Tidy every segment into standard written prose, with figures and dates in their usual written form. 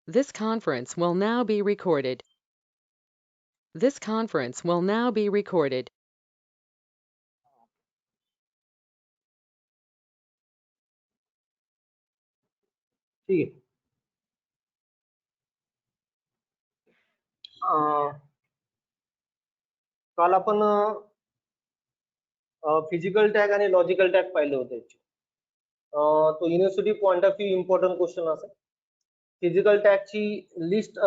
This conference will now be recorded. This conference will now be recorded. ठीक आहे. काल आपण फिजिकल टॅग आणि लॉजिकल टॅग पाहिले होते. तो university point of view important question असेल. फिजिकल टॅगची लिस्ट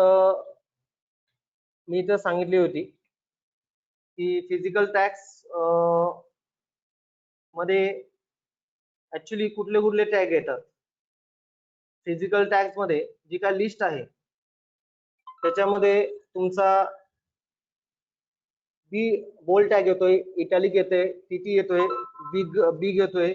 मी इथं सांगितली होती की फिजिकल टॅग्स मध्ये ऍक्च्युली कुठले कुठले टॅग येतात. फिजिकल टॅग्स मध्ये जी काय लिस्ट आहे त्याच्यामध्ये तुमचा बी बोल्ड टॅग येतोय, इटॅलिक येतोय, टीटी येतोय, बिग बिग येतोय,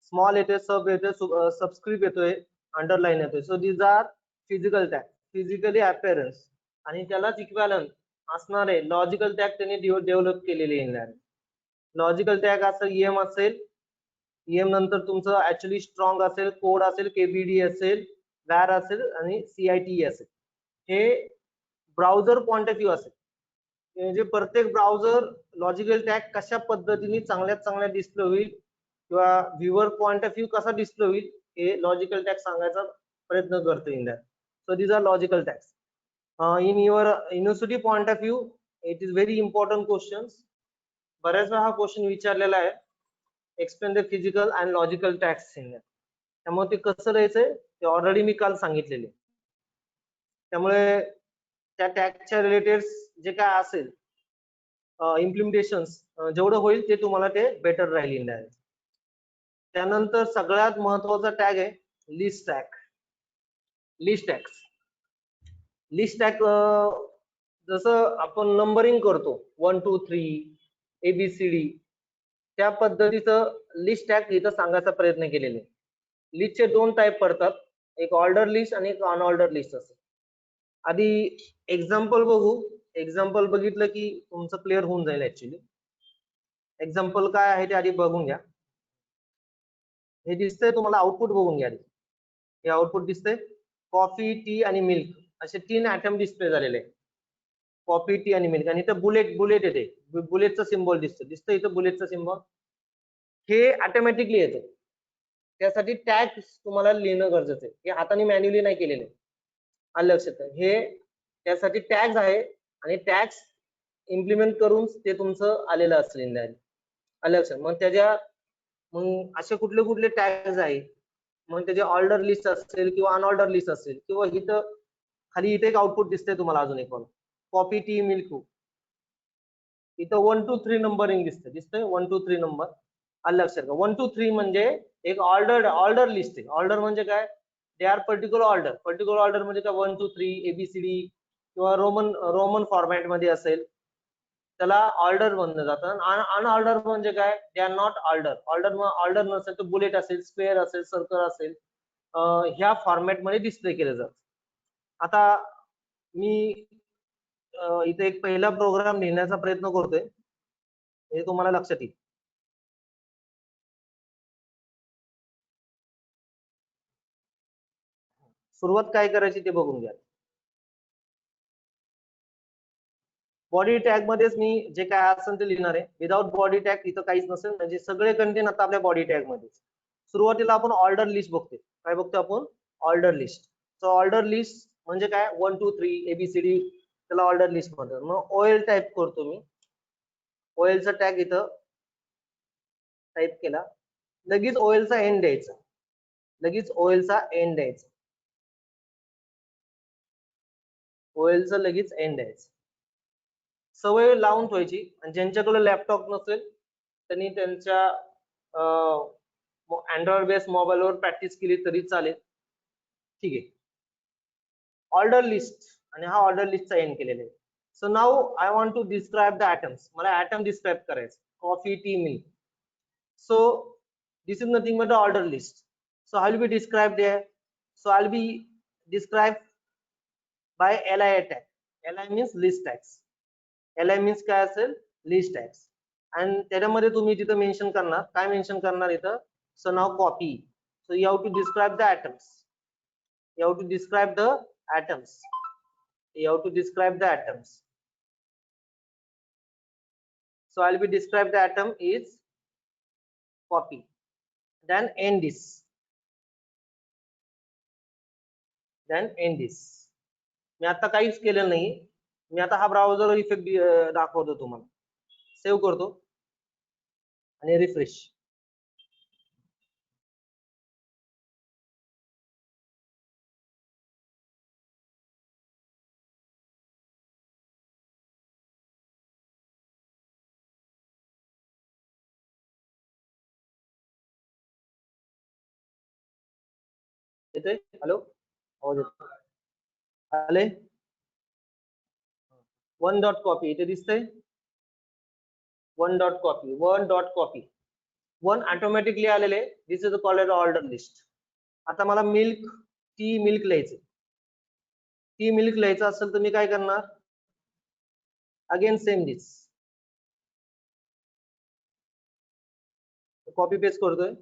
स्मॉल येतोय, सब येतोय, सबस्क्रिप्ट येतोय, अंडरलाईन येतोय. So these are physical tag, physically appearance. आणि त्यालाच इक्वॅलंट असणारे लॉजिकल टॅग त्यांनी डेव्हलप केलेले आहे. लॉजिकल टॅग असं ईएम असेल, ईएम नंतर तुमचं ऍक्च्युली स्ट्रॉंग असेल, कोड असेल, केबीडी असेल, वॅर असेल आणि सीआयटी असेल. हे ब्राउझर पॉइंट ऑफ व्ह्यू असेल, म्हणजे प्रत्येक ब्राउझर लॉजिकल टॅग कशा पद्धतीने चांगल्यात चांगल्या डिस्प्ले होईल किंवा व्ह्यूअर पॉइंट ऑफ व्ह्यू कसा डिस्प्ले होईल हे लॉजिकल टॅग सांगायचा प्रयत्न करतो in that. So these are logical tags. In your university point of view it is very important question. बऱ्याच वेळा हा क्वेश्चन विचारलेला आहे, explain the physical and logical tags in that. त्यामुळे ते कसं लिहायचंय ते ऑलरेडी मी काल सांगितलेले. त्यामुळे त्या टॅगच्या रिलेटेड जे काय असेल इम्प्लिमेंटेशन जेवढं होईल ते तुम्हाला ते बेटर राहील इन दॅट. त्यानंतर सगळ्यात महत्वाचा टॅग आहे list tag. List tag list tag जसं आपण नंबरिंग करतो 1 2 3 ABCD त्या पद्धतीचं लिस्ट टॅग इथं सांगायचा प्रयत्न केलेले. लिस्टचे दोन टाईप पडतात, एक ऑर्डर लिस्ट आणि एक अनऑर्डर लिस्ट असते. आधी एक्झाम्पल बघू. एक्झाम्पल बघितलं की तुमचं क्लिअर होऊन जाईल. ऍक्च्युली एक्झाम्पल काय आहे ते आधी बघून घ्या. हे दिसतंय तुम्हाला, आउटपुट बघून घ्या. हे आउटपुट दिसतंय, कॉफी, टी आणि मिल्क असे 3 ऍटम डिस्प्ले झालेले आहे. कॉफी, टी आणि मिल्क. आणि इथं बुलेट बुलेट येते, बुलेटचं सिम्बॉल दिसतं इथं बुलेटचं सिम्बॉल. हे ऑटोमॅटिकली येतं. त्यासाठी टॅग तुम्हाला लिहिणं गरजेचं आहे. हे हाताने मॅन्युअली नाही केलेलं आहे. आलं लक्षात. हे त्यासाठी टॅग्स आहे आणि टॅग्स इम्प्लिमेंट करून ते तुमचं आलेलं असेल. आलं लक्षात. मग असे कुठले कुठले टॅग्स आहे, मग त्याची ऑर्डर लिस्ट असेल किंवा अनऑर्डर लिस्ट असेल किंवा इथं खाली इथे एक आउटपुट दिसतंय तुम्हाला अजून एक कॉफी, टी, मिल्क. इथं 1 2 3 नंबरिंग दिसतंय 1 2 3 नंबर. आलं लक्षात का. 1 2 3 म्हणजे एक ऑर्डर लिस्ट आहे. ऑर्डर म्हणजे काय, they are particular order. Particular order म्हणजे काय, 1 2 3 ABCD किंवा रोमन फॉर्मॅट मध्ये असेल त्याला ऑर्डर म्हणलं जातं. अनऑर्डर म्हणजे काय, they are not order. Order नसेल तर बुलेट असेल, स्क्वेअर असेल, सर्कल असेल, ह्या फॉर्मॅट मध्ये डिस्प्ले केलं जातं. आता मी इथे एक पहिला प्रोग्राम लिहिण्याचा प्रयत्न करतोय, हे तुम्हाला लक्षात येईल. सुरुवात काय करायची ते बघून घ्या. बॉडी टॅग मध्येच मी जे काय असेल ते लिहिणार आहे. विदाउट बॉडी टॅग इथं काहीच नसेल, म्हणजे सगळे कंटेंट आता आपल्या बॉडी टॅग मध्ये. सुरुवातीला आपण ऑर्डर लिस्ट बघतोय. काय बघतो आपण, order list. So order list म्हणजे काय, 1 2 3 ABCD त्याला ऑर्डर लिस्ट म्हणतात. मग OL टाईप करतो मी. OL चा टॅग इथं टाईप केला, लगेच OL चा एंड द्यायचा. लगेच OL चा एंड द्यायचा. OL चा लगेच एंड द्यायचा. सवय लावून ठेवायची. आणि ज्यांच्याकडे लॅपटॉप नसेल त्यांनी त्यांच्या अँड्रॉइड बेस मोबाईलवर प्रॅक्टिस केली तरी चालेल. ठीक आहे. ऑर्डर लिस्ट, आणि हा ऑर्डर लिस्टचा एंड केलेला आहे. So now I want to describe the atoms. मला ऍटम डिस्क्राईब करायचं, coffee, tea, milk. So this is nothing but the order list. So I will be described there. So I'll be described by li tag. Li means list tags. Li means काय असेल, list tags. आणि त्याच्यामध्ये तुम्ही तिथं mention करणार, काय mention करणार इथं, so now copy. So you have to describe the atoms. You have to describe the atoms. You have to describe the atoms. So I'll be describe the atom is copy. Then end this. Then end this. मी आता काहीच केलेलं नाही. मी आता हा browser effect दाखवतो तुम्हाला. Save करतो आणि रिफ्रेश. येतोय? हॅलो, आवाज येतो? आले? वन डॉट कॉपी इथे दिसतंय. One dot copy, one dot copy, one automatically आलेले. दिस इज कॉल्ड ऑर्डर लिस्ट. आता मला मिल्क टी मिल्क लिहायचं. टी मिल्क लिहायचं असेल तर मी काय करणार? अगेन सेम दिस, कॉपी पेस्ट करतोय.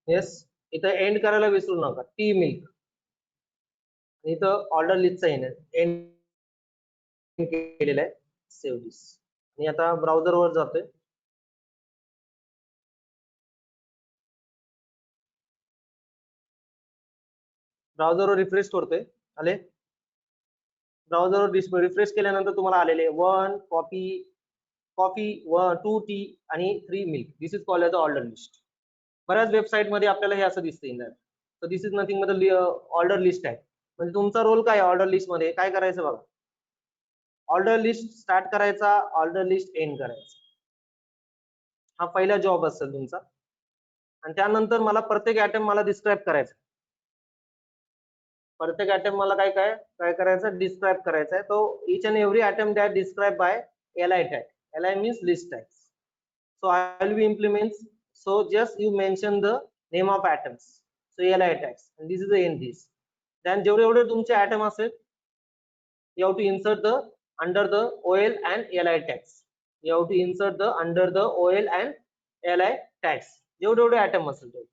येस, इथं एंड करायला विसरू नका. टी मिल्क, इथं ऑर्डर लिस्टचा एंड केलेला आहे. सेव्ह दिस. आणि आता ब्राउझर वर जातोय. ब्राउझरवर रिफ्रेश करतोय. आले? ब्राउझरवर रिफ्रेश केल्यानंतर तुम्हाला आलेले वन कॉपी, कॉफी 2 टी आणि 3 milk. This is called as order list. बऱ्याच वेबसाईट मध्ये आपल्याला हे असं दिसतंय. तर दिस इज नथिंग मतलब ऑर्डर लिस्ट आहे. म्हणजे तुमचा रोल काय आहे ऑर्डर लिस्ट मध्ये? काय करायचं बघा, ऑर्डर लिस्ट स्टार्ट करायचा, ऑर्डर लिस्ट एंड करायचा. हा पहिला जॉब असेल तुमचा. आणि त्यानंतर मला प्रत्येक आयटम मला डिस्क्राईब करायचा. प्रत्येक आयटम मला काय काय काय करायचं? डिस्क्राईब करायचा आहे. तो each and every item that describe by li tag. li means list tags. So I will be implement. So just you mention the name of atoms. So li tags, and this is the end this. Then जेवढे तुमचे atom असेल, you have to insert the under the OL and li tags. You have to insert the under the OL and li tags. जेवढे atom असेल ते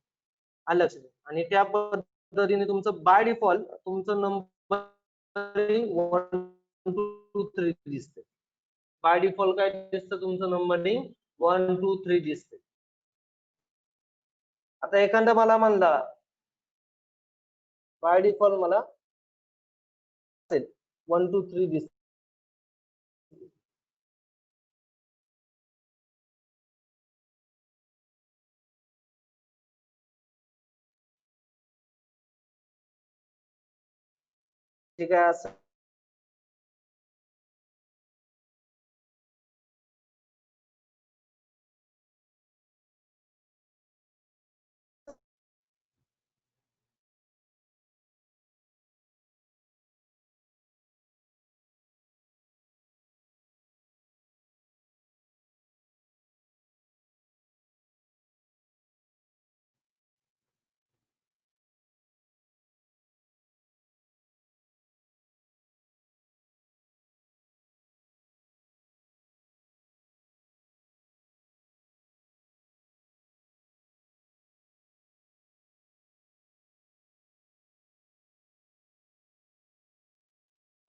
आलं लक्षात. आणि त्या पद्धतीने तुमचं बाय डिफॉल्ट तुमचं नंबरिंग 1 2 3 दिसते. बाय डिफॉल्ट काय दिसतं? तुमचं नंबरिंग 1 2 3 दिसते. आता एखादा मला म्हणला बाय डिफॉल्ट मला 1 2 3 दिसते. ठीक आहे. असं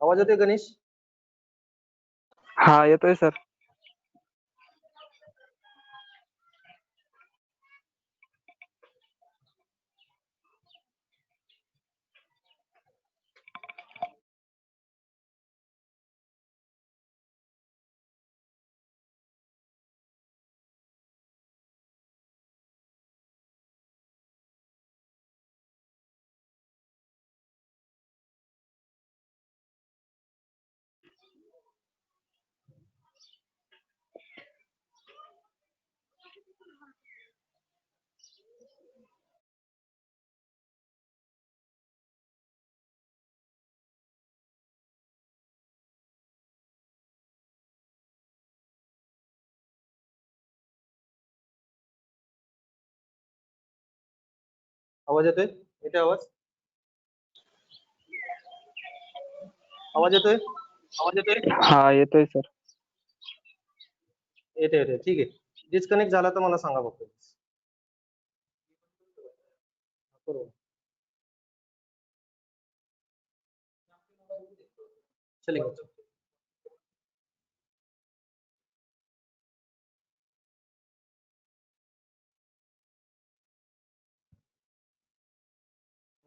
आवाज येतोय गणेश? हा येतोय सर. आवाज येतोय? येतोय आवाज? आवाज येतोय? आवाज येतोय? हा येतोय सर. येते येते, ठीक आहे. डिस्कनेक्ट झाला तर मला सांगा फक्त. बरोबर. चलेगा.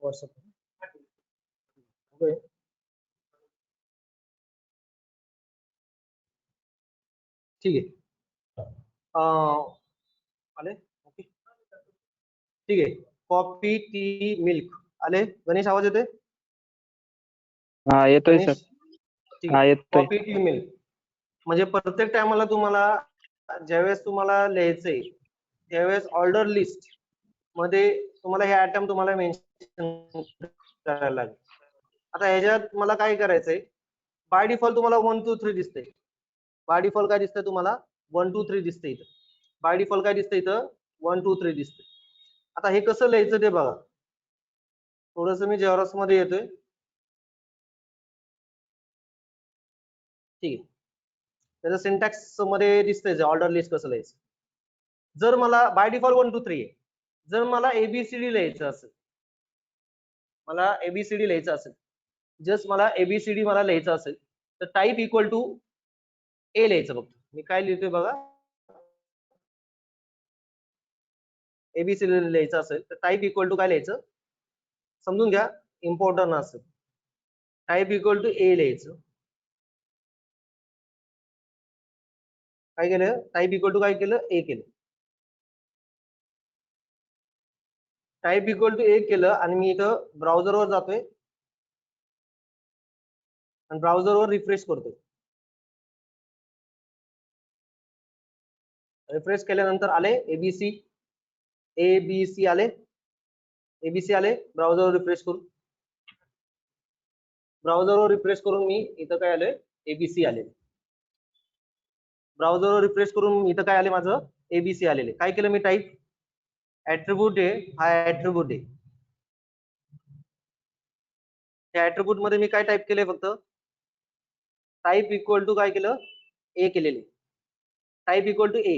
WhatsApp okay. ठीक आहे. आले ओके, ठीक आहे. कॉफी टी मिल्क आले. गणेश आवाज येते? हा येतोय सर. गणेश, ठीक हा आहे. येतोय. कॉफी टी मिल्क म्हणजे प्रत्येक टायमाला तुम्हाला ज्यावेळेस तुम्हाला लिहायचंय त्यावेळेस ऑर्डर लिस्ट मध्ये तुम्हाला हे आयटम तुम्हाला मेन्शन करायला लागेल. आता ह्याच्यात मला काय करायचंय, बाय डिफॉल्ट तुम्हाला 1 2 3 दिसतंय. बाय डिफॉल्ट काय दिसतंय तुम्हाला? 1 2 3 दिसतंय इथं. बाय डिफॉल्ट काय दिसतंय इथं? 1 2 3 दिसतंय. आता हे कसं लिहायचं ते बघा. थोडंसं मी जेरॉक्स मध्ये येतोय. ठीक आहे. त्याचं सिंटॅक्स मध्ये दिसतंय ऑर्डर लिस्ट कसं लिहायचं. जर मला बाय डिफॉल्ट 1 2 3 आहे. जर मला एबीसीडी लिहायचं असेल, मला एबीसीडी लिहायचं असेल, जस्ट मला एबीसीडी मला लिहायचं असेल तर टाईप इक्वल टू ए लिहायचं. बघ मी काय लिहितोय बघा. एबीसीडी लिहायचं असेल तर टाईप इक्वल टू काय लिहायचं समजून घ्या, इम्पॉर्टंट असेल. टाईप इक्वल टू ए लिहायचं. काय केलं? टाईप इक्वल टू काय केलं? ए केलं. टाईप इक्वल टू ए केलं आणि मी इथं ब्राउझरवर जातोय आणि ब्राउझरवर रिफ्रेश करतोय. रिफ्रेश केल्यानंतर आले एबीसी, एबीसी आले, एबीसी आले. ब्राउझरवर रिफ्रेश करून, ब्राउझरवर रिफ्रेश करून मी इथं काय आलंय? एबीसी आले. ब्राउझरवर रिफ्रेश करून इथं काय आले? माझं एबीसी आलेले. काय केलं मी? टाईप ऍट्रिब्यूट आहे, हा ऍट्रिब्यूट आहे. त्या ऍट्रिब्यूट मध्ये मी काय टाईप केलंय? फक्त टाईप इक्वल टू काय केलं? ए केलेले. टाईप इक्वल टू ए,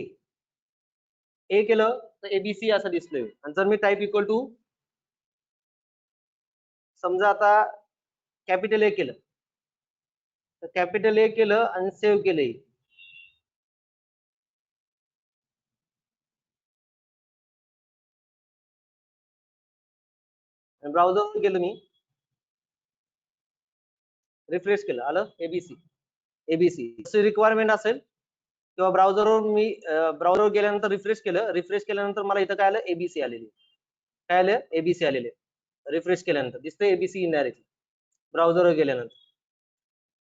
ए केलं तर एबीसी असं दिसतोय. आणि जर मी टाईप इक्वल टू समजा आता कॅपिटल ए केलं तर कॅपिटल ए केलं आणि सेव्ह केलंय. ब्राउझर केलं मी, रिफ्रेश केलं, आलं एबीसी. एबीसी रिक्वायरमेंट असेल किंवा ब्राउझरवर मी ब्राउझरवर गेल्यानंतर रिफ्रेश केलं. रिफ्रेश केल्यानंतर मला इथं काय आलं? एबीसी आलेली. काय आलं? एबीसी आलेले. रिफ्रेश केल्यानंतर दिसतंय एबीसी इनडायरेक्टली ब्राउझरवर गेल्यानंतर.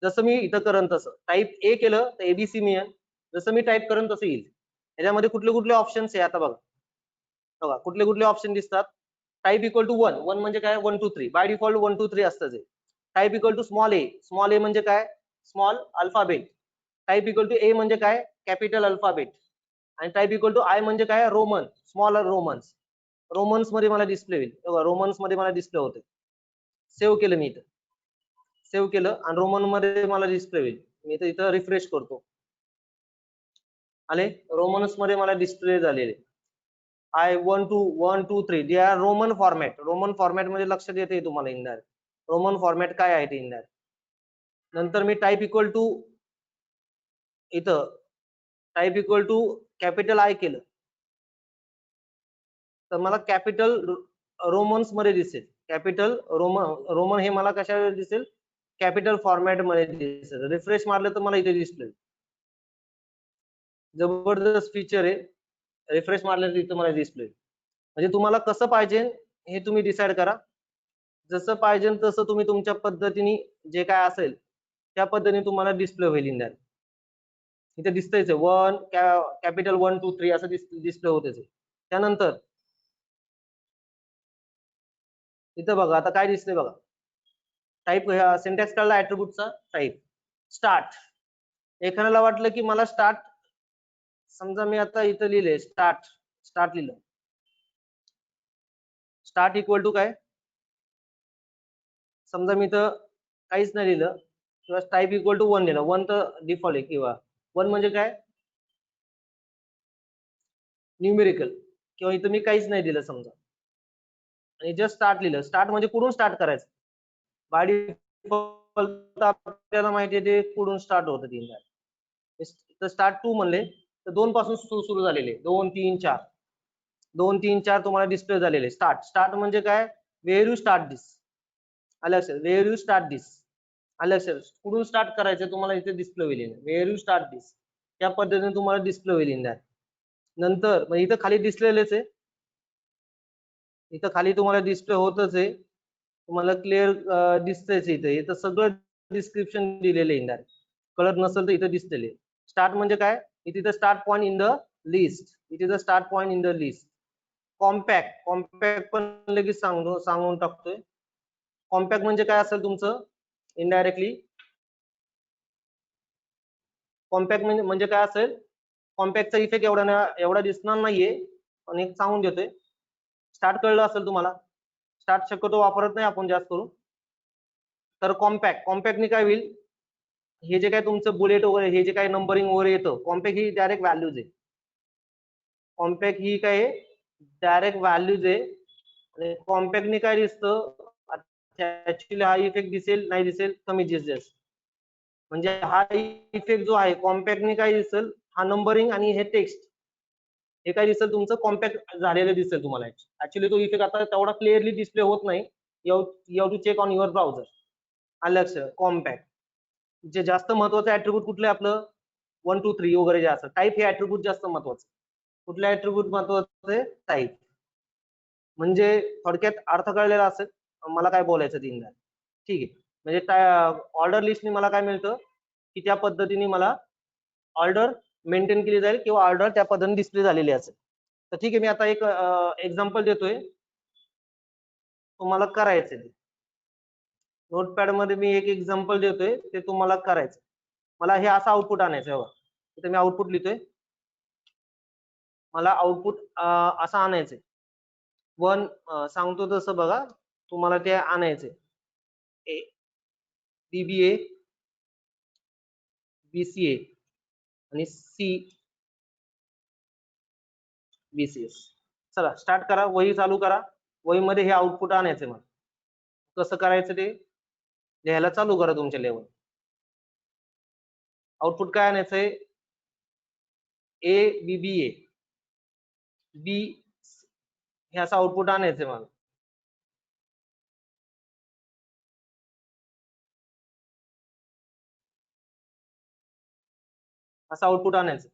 जसं मी इथं करेन तसं टाईप ए केलं तर एबीसी मिळेल. जसं मी टाईप करेन तसं येईल. याच्यामध्ये कुठले कुठले ऑप्शन्स आहे आता बघा. बघा कुठले कुठले ऑप्शन दिसतात. टाईप इक्वल टू 1, 1 म्हणजे काय? 1 2 3. बाय डिफॉल्ट 1 2 3 असतं. Type equal to small a, small a म्हणजे काय? Small alphabet. Type equal to a म्हणजे काय? Capital alphabet. आणि टाईप इक्वल टू आय म्हणजे काय? Roman, small Romans. रोमन्स मध्ये मला डिस्प्ले होईल. रोमन्स मध्ये मला डिस्प्ले होते. सेव्ह केलं मी इथं, सेव्ह केलं आणि रोमन मध्ये मला डिस्प्ले होईल. मी इथं रिफ्रेश करतो. आले रोमन्स मध्ये मला डिस्प्ले झालेले. आय 1 2 1 2 3 जे are Roman format. Roman format म्हणजे लक्षात येते तुम्हाला इनडायरेक्ट रोमन फॉर्मॅट काय आहे ते इनडायरेक्ट. नंतर मी टाईप इक्वल टू इथं type equal to capital I केलं तर मला कॅपिटल रोमन्स मध्ये दिसेल. कॅपिटल रोमन हे मला कशावर दिसेल? कॅपिटल फॉर्मॅट मध्ये दिसेल. रिफ्रेश मारलं तर मला इथे दिसलं. जबरदस्त फीचर आहे. रिफ्रेश मारलं तर इथं मला दिसतोय. म्हणजे तुम्हाला कसं पाहिजे हे तुम्ही डिसाईड करा. जसं पाहिजे तसं तुम्ही तुमच्या पद्धतीने जे काय असेल त्या पद्धतीने तुम्हाला डिस्प्ले होईल इंडियन. इथे दिसतंयच 1 कॅपिटल 1 2 3 असं डिस्प्ले होतेच. त्यानंतर इथं बघा आता काय दिसतंय बघा. टाईप सिंटॅक्स कळला ऍट्रिब्यूटचा. Type start. एखाद्याला वाटलं की मला स्टार्ट, समजा मी आता इथं लिहिले स्टार्ट, स्टार्ट लिहिलं. स्टार्ट इक्वल टू काय? समजा मी इथं काहीच नाही लिहिलं किंवा टाईप इक्वल टू 1 लिहिलं. 1 तर डिफॉल्ट आहे किंवा 1 म्हणजे काय? न्यूमेरिकल किंवा इथं मी काहीच नाही दिलं समजा आणि जस्ट स्टार्ट लिहिलं. स्टार्ट म्हणजे कुठून स्टार्ट करायचं. बाय डिफॉल्ट आपल्याला माहिती आहे ते कुठून स्टार्ट होतं तीन तर स्टार्ट 2 म्हणले तर 2 पासून सुरू झालेले 2 3 4 2 3 4 तुम्हाला डिस्प्ले झालेले. स्टार्ट म्हणजे काय, वेअर यू स्टार्ट दिस. आलं लक्षात, वेअर यू स्टार्ट दिस. आलं लक्षात, कुठून स्टार्ट करायचं तुम्हाला इथे डिस्प्ले होईल. वेअर यू स्टार्ट दिस त्या पद्धतीने तुम्हाला डिस्प्ले होईल इन दॅट. नंतर मग इथं खाली दिसलेलेच आहे, इथं खाली तुम्हाला डिस्प्ले होतच आहे, तुम्हाला क्लिअर दिसतंयच इथे. इथं सगळं डिस्क्रिप्शन दिलेलं आहे इंडायरेक्ट. कळत नसेल तर इथं दिसलेले. स्टार्ट म्हणजे काय, it is the start point in the list. It is the start point in the list. Compact पण लगेच सांगून टाकतोय. कॉम्पॅक्ट म्हणजे काय असेल तुमचं इनडायरेक्टली. कॉम्पॅक्ट म्हणजे काय असेल, कॉम्पॅक्टचा इफेक्ट एवढा दिसणार नाहीये पण एक सांगून देतोय. स्टार्ट कळलं असेल तुम्हाला. स्टार्ट शक्यतो वापरत नाही आपण जास्त करून. तर कॉम्पॅक्टनी काय होईल, हे जे काय तुमचं बुलेट वगैरे हे जे काय नंबरिंग वगैरे येतं, कॉम्पॅक्ट ही डायरेक्ट व्हॅल्यूज आहे. कॉम्पॅक्ट ही काय डायरेक्ट व्हॅल्यूज आहे. आणि कॉम्पॅक्टनी काय दिसतं, ऍक्च्युली हा इफेक्ट दिसेल नाही दिसेल कमी दिसेल. म्हणजे हा इफेक्ट जो आहे कॉम्पॅक्टनी काय दिसेल, हा नंबरिंग आणि हे टेक्स्ट हे काय दिसेल तुमचं कॉम्पॅक्ट झालेलं दिसेल तुम्हाला. ऍक्च्युली तो इफेक्ट आता तेवढा क्लिअरली डिस्प्ले होत नाही. You have to check on your browser. आलं लक्षात. कॉम्पॅक्ट जे जास्त महत्वाचं ऍट्रिब्यूट कुठलं आपलं 1 2 3 वगैरे जे असतं टाईप, हे ऍट्रिब्यूट जास्त महत्वाचं. कुठलं ऍट्रिब्यूट महत्वाचं आहे, टाईप. म्हणजे थोडक्यात अर्थ कळलेला असेल मला काय बोलायचं तीनदा. ठीक आहे, म्हणजे ऑर्डर लिस्टने मला काय मिळतं की त्या पद्धतीने मला ऑर्डर मेंटेन केली जाईल किंवा ऑर्डर त्या पद्धतीने डिस्प्ले झालेली असेल. तर ठीक आहे, मी आता एक एक्झाम्पल देतोय, तुम्हाला करायचंय. नोटपॅड मध्ये मी एक एक्झाम्पल देतोय, ते तुम्हाला करायचं. मला हे असं आउटपुट आणायचं आहे. इथे मी आउटपुट लिहितोय, मला आउटपुट असं आणायचंय. सांगतो तसं बघा, तुम्हाला ते आणायचंय. बीबीए, बीसीए आणि बीसीएस. चला स्टार्ट करा, वही चालू करा. वहीमध्ये हे आउटपुट आणायचंय मला. कसं करायचं ते लिहायला चालू करा तुमच्या लेवल. आउटपुट काय आणायचंय, ए बीबीए बी हे असं आउटपुट आणायचंय मला. असं आउटपुट आणायचं.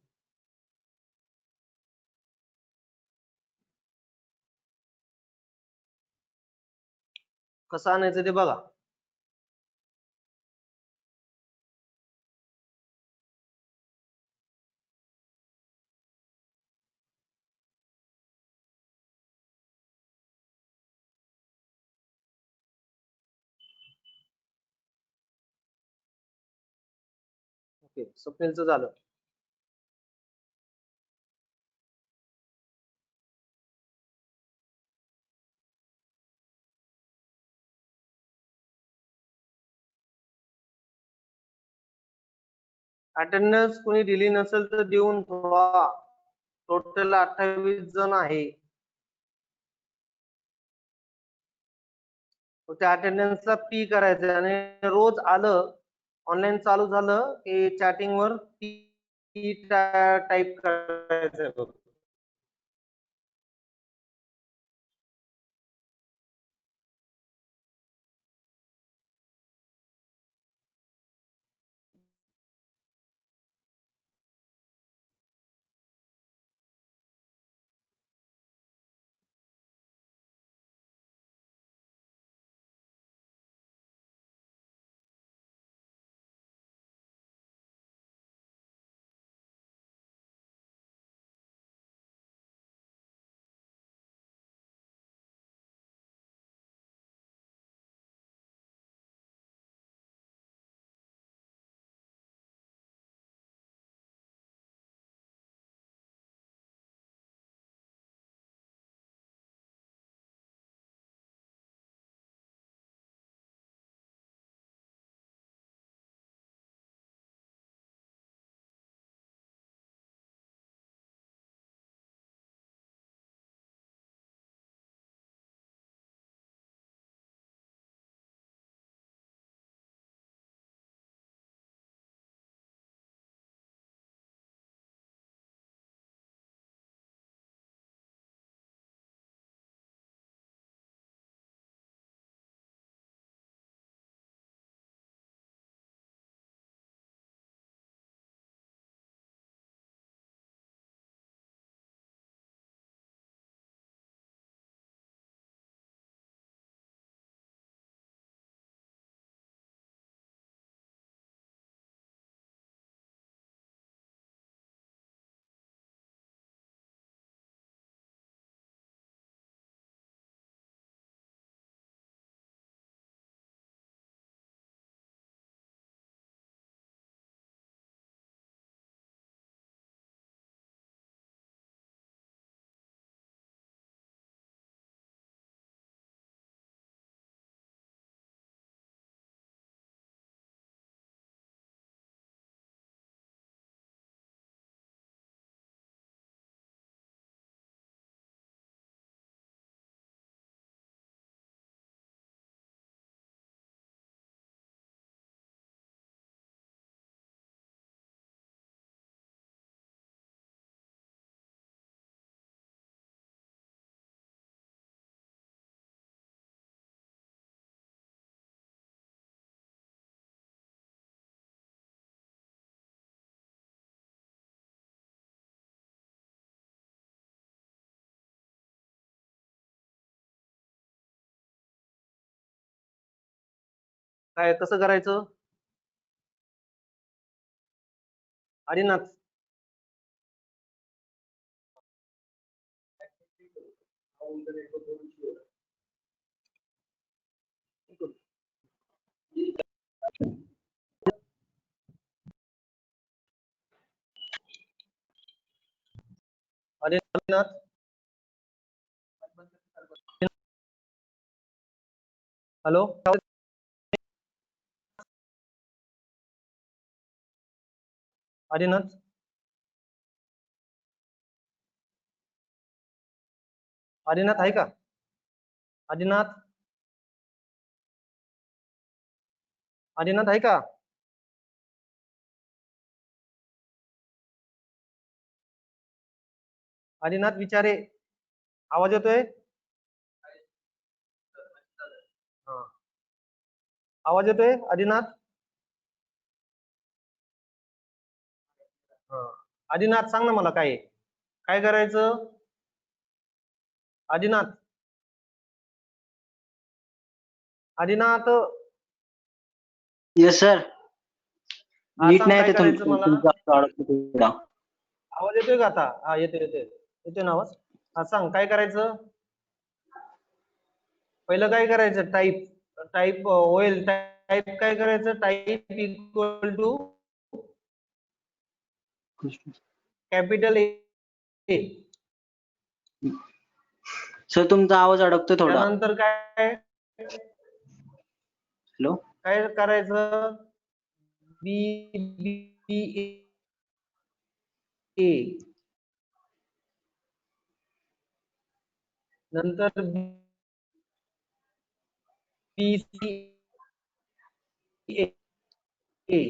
कसं आणायचं ते बघा. ओके, स्वप्नीलचं झालं. अटेंडन्स कोणी दिली नसेल तर देऊन ठेवा. टोटल 28 जण आहे. त्या अटेंडन्सला पी करायचं आणि रोज आलं ऑनलाईन चालू झालं की चॅटिंग वर पी टाईप करायचं. काय कसं करायचं? आदिनाथ आदिनाथ हॅलो आदिनाथ आदिनाथ आहे का? आदिनाथ आदिनाथ आहे का? आदिनाथ विचारे आवाज येतोय? हा. आवाज येतोय आदिनाथ? हा. आदिनाथ सांग ना मला काय आहे? काय करायचं? Adinath Adinath yes sir. हा नीट सांग नाही काय येते करायचं मला? तुमचा अडकतो थोडा. आवाज येतोय का आता? हा येतोय ना आवाज? हा सांग काय करायचं? पहिलं काय करायचं? टाईप होईल टाईप काय करायचं? Type equal to capital A. Sir तुमचा आवाज अडकतो थोडा. त्यानंतर काय हॅलो. काय करायचं? बी बी ए नंतर बी सी ए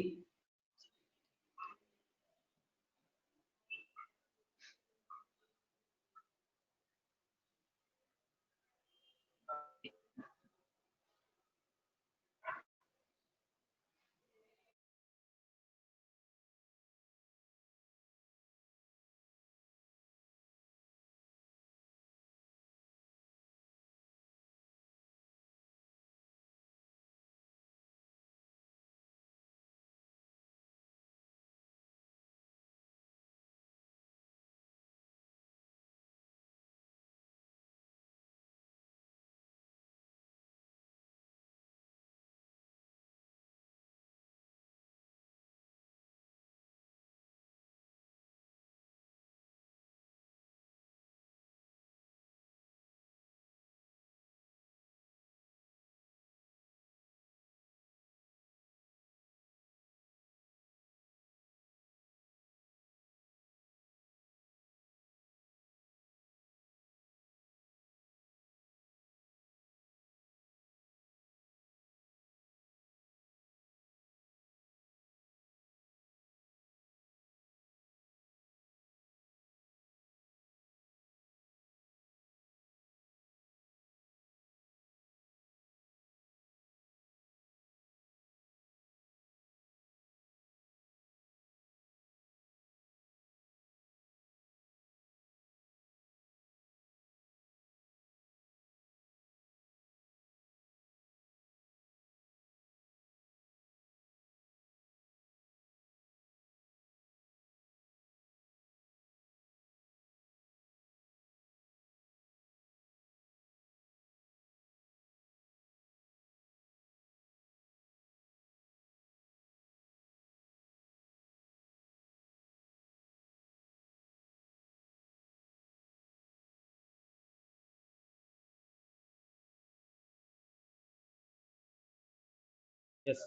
येस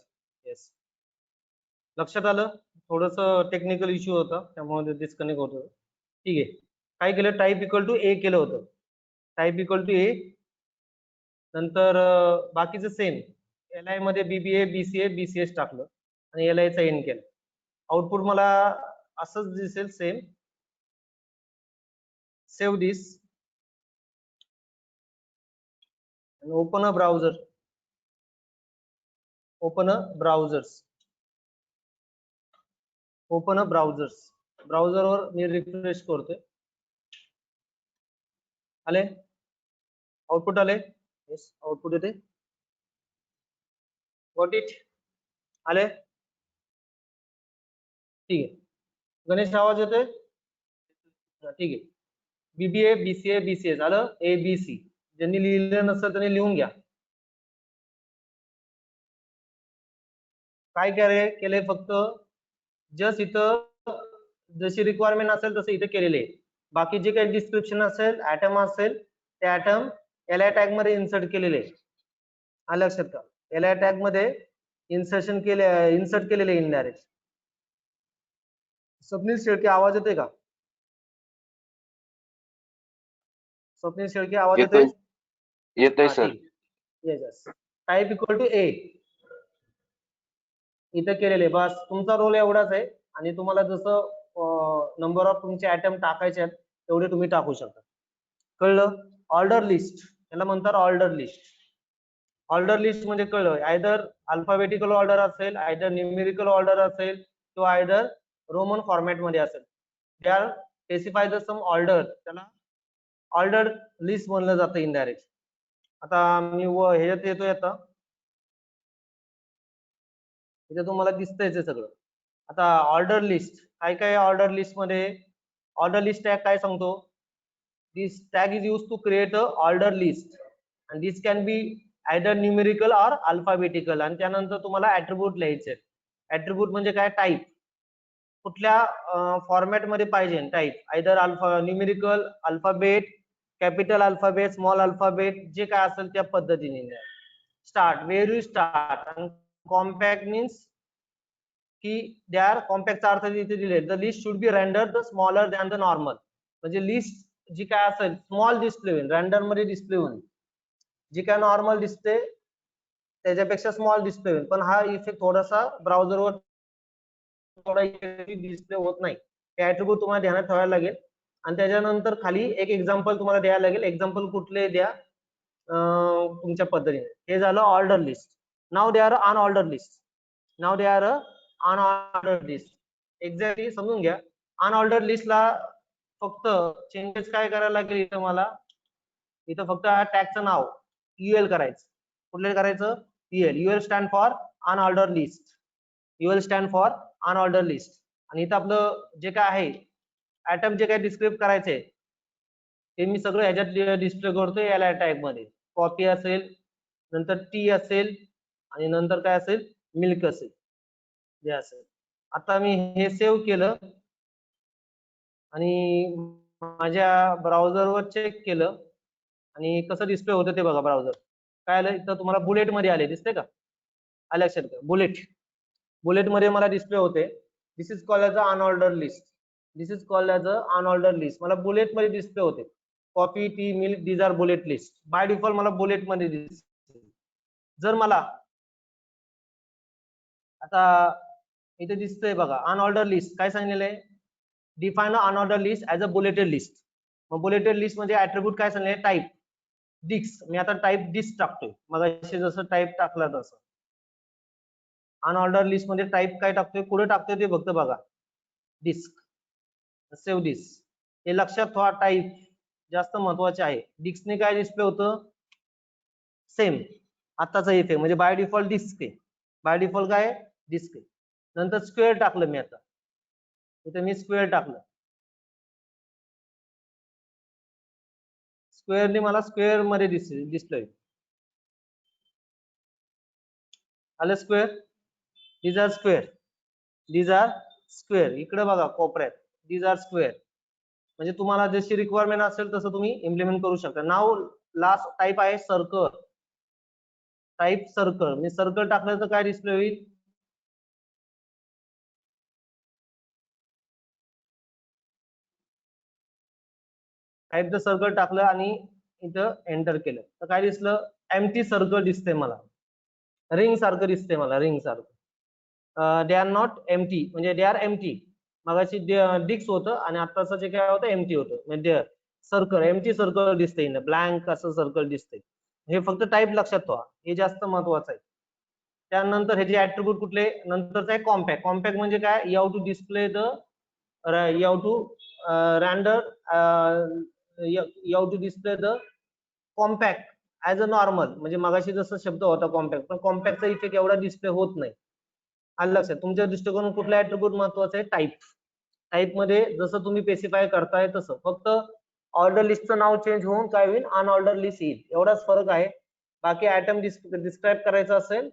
येस लक्षात आलं? थोडस टेक्निकल इश्यू होता त्यामुळे डिस्कनेक्ट होत होतं. ठीक आहे. काय केलं? टाईप इक्वल टू ए केलं होतं. टाईप इक्वल टू ए नंतर बाकीचं सेम एल आय मध्ये बीबीए बीसीएस टाकलं आणि एल आयचा एन केलं. आउटपुट मला असंच दिसेल same. Save this open a browser. Open a browsers. Open a browsers. ब्राउझरवर मी रिफ्रेश करतोय. आले? आउटपुट आले? येस आउटपुट येते. Got it? आले? ठीक आहे. गणेश आवाज येतोय? ठीक आहे. बीबीए, बीसीए, बीसीए झालं. ABC ज्यांनी लिहिलं नसेल त्यांनी लिहून घ्या. काय केलंय फक्त जस्ट इथं जशी रिक्वायरमेंट असेल तसं इथे केलेले आहे. बाकी जे काही डिस्क्रिप्शन असेल, ऍटम असेल, ते ऍटम एलआय टॅग मध्ये इन्सर्ट केलेले आहे. आलं लक्षात का? एलआय टॅग मध्ये इन्सर्ट केलेले इनडायरेक्ट. स्वप्नील शेळके आवाज येतोय का? स्वप्नील शेळके आवाज येतोय? येतोय sir. Yes. Type equal to a इथं केलेले. बस तुमचा रोल एवढाच आहे आणि तुम्हाला जसं नंबर ऑफ तुमचे ऍटम टाकायचे आहेत तेवढे तुम्ही टाकू शकता. कळलं? ऑर्डर लिस्ट याला म्हणतात. Order list. ऑर्डर लिस्ट म्हणजे कळलं, आयदर अल्फाबेटिकल ऑर्डर असेल, आयदर न्यूमेरिकल ऑर्डर असेल किंवा आयदर रोमन फॉर्मॅट मध्ये असेल. They are specify the some order, त्याला ऑर्डर लिस्ट म्हणलं जातं इनडायरेक्ट. आता मी ह्याच्यात येतोय. आता इथे तुम्हाला दिसतंय सगळं. आता ऑर्डर लिस्ट काय काय ऑर्डर लिस्ट मध्ये? ऑर्डर लिस्ट टॅग काय सांगतो? This tag is use to create a order list and this can be either numerical or alphabetical. आणि त्यानंतर तुम्हाला ऍट्रिब्यूट लिहायचे. ऍट्रिब्यूट म्हणजे काय? टाईप. कुठल्या फॉर्मॅट मध्ये पाहिजे type? Either numerical, alphabet, capital alphabet, small alphabet, जे काय असेल त्या पद्धतीने. Start, where you start. Compact means की दे आर कॉम्पॅक्टचा अर्थ इथे दिले. The list should be render the smaller than the normal. म्हणजे लिस्ट जी काय असेल स्मॉल डिस्प्ले होईल, रेंडर मध्ये डिस्प्ले होईल. जी काय नॉर्मल दिसते त्याच्यापेक्षा स्मॉल डिस्प्ले होईल. पण हा इफेक्ट थोडासा ब्राउझरवर थोडा डिस्प्ले होत नाही. ते ऍट्रिब्यूट तुम्हाला ध्यानात ठेवायला लागेल. आणि त्याच्यानंतर खाली एक एक्झाम्पल तुम्हाला द्यायला लागेल. एक्झाम्पल कुठले द्या तुमच्या पद्धतीने. हे झालं order list. Now they are unordered list. Now they are unordered list. Exactly समजून घ्या. अनऑर्डर लिस्टला फक्त चेंजेस काय करायला लागेल इथं मला? इथं फक्त टॅगचं नाव UL करायचं. कुठले करायचं? UL. UL stand for unorder list. UL stand for unorder list. आणि इथं आपलं जे काय आहे ऍटम जे काय डिस्क्राईब करायचे ते मी सगळं ह्याच्यात डिस्प्ले करतोय एलआय टॅग मध्ये. कॉपी असेल, नंतर टी असेल आणि नंतर काय असेल? मिल्क असेल, जे असेल. आता मी हे सेव्ह केलं आणि माझ्या ब्राउझरवर चेक केलं आणि कसं डिस्प्ले होतं ते बघा. ब्राउझर काय आलं इथं तुम्हाला बुलेट मध्ये आले, दिसते का? आलं लक्षात का? बुलेट मध्ये मला डिस्प्ले होते. This is called as a unorder list. This is called as a unorder list. मला बुलेट मध्ये डिस्प्ले होते. Coffee, tea, milk, these are bullet list. By default मला बुलेट मध्ये दिसते. जर मला आता इथे दिसतंय बघा अनऑर्डर लिस्ट काय सांगितलेलं आहे? Define unordered list as a bulleted list. मग बुलेटेड लिस्ट म्हणजे ऍट्रिब्यूट काय सांगितले? Type disk. मी आता टाईप डिस्क टाकतोय. मग जसं टाईप टाकला तसं. अनऑर्डर लिस्ट मध्ये टाईप काय टाकतोय, कुठे टाकतोय ते फक्त बघा. डिस्क. Save disc. हे लक्षात ठेवा. टाईप जास्त महत्वाचे आहे. डिस्कने काय डिस्प्ले होतं? सेम आताच इथे म्हणजे बाय डिफॉल्ट डिस्क आहे. बाय डिफॉल्ट काय? डिस्क आहे. नंतर स्क्वेअर टाकलं मी. आता इथे मी स्क्वेअर टाकलं. स्क्वेअरने मला स्क्वेअर मध्ये दिसतोय. आलं square. These are square. These are square. इकडे बघा कोपऱ्यात दीज आर स्क्वेअर. म्हणजे तुम्हाला जशी रिक्वायरमेंट असेल तसं तुम्ही इम्प्लिमेंट करू शकता. नाव लास्ट टाईप आहे सर्कल. Type circle. मी सर्कल टाकलं तर काय डिस्प्ले होईल? टाईप द सर्कल टाकलं आणि इथं एंटर केलं तर काय दिसलं? एम्प्टी सर्कल दिसते मला. रिंग सारखं दिसते मला. रिंग सारखं. दे आर नॉट एम्प्टी म्हणजे दे आर एम्प्टी. मगाशी डिक्स होतं आणि आताचं जे काय होतं एम्प्टी होतं. म्हणजे सर्कल एम्प्टी सर्कल दिसते. ब्लँक असं सर्कल दिसते. हे फक्त टाईप लक्षात ठेवा. हे जास्त महत्वाचं आहे. त्यानंतर हे जे ऍट्रिब्यूट कुठले? नंतरचं आहे कॉम्पॅक्ट. कॉम्पॅक्ट म्हणजे काय? You have to display the you have to render you have to display the compact as a normal, म्हणजे मगाशी जसं शब्द होता कॉम्पॅक्ट, पण कॉम्पॅक्टचा इफेक्ट एवढा डिस्प्ले होत नाही. आलं लक्षात? तुमच्या दृष्टिकोन कुठला ऍट्रिब्यूट महत्वाचा आहे? टाईप. टाईप मध्ये जसं तुम्ही स्पेसिफाय करताय तसं, फक्त ऑर्डर लिस्टचं नाव चेंज होऊन काय होईल? अनऑर्डर लिस्ट येईल, एवढाच फरक आहे. बाकी आयटम डिस्क्राईब करायचं असेल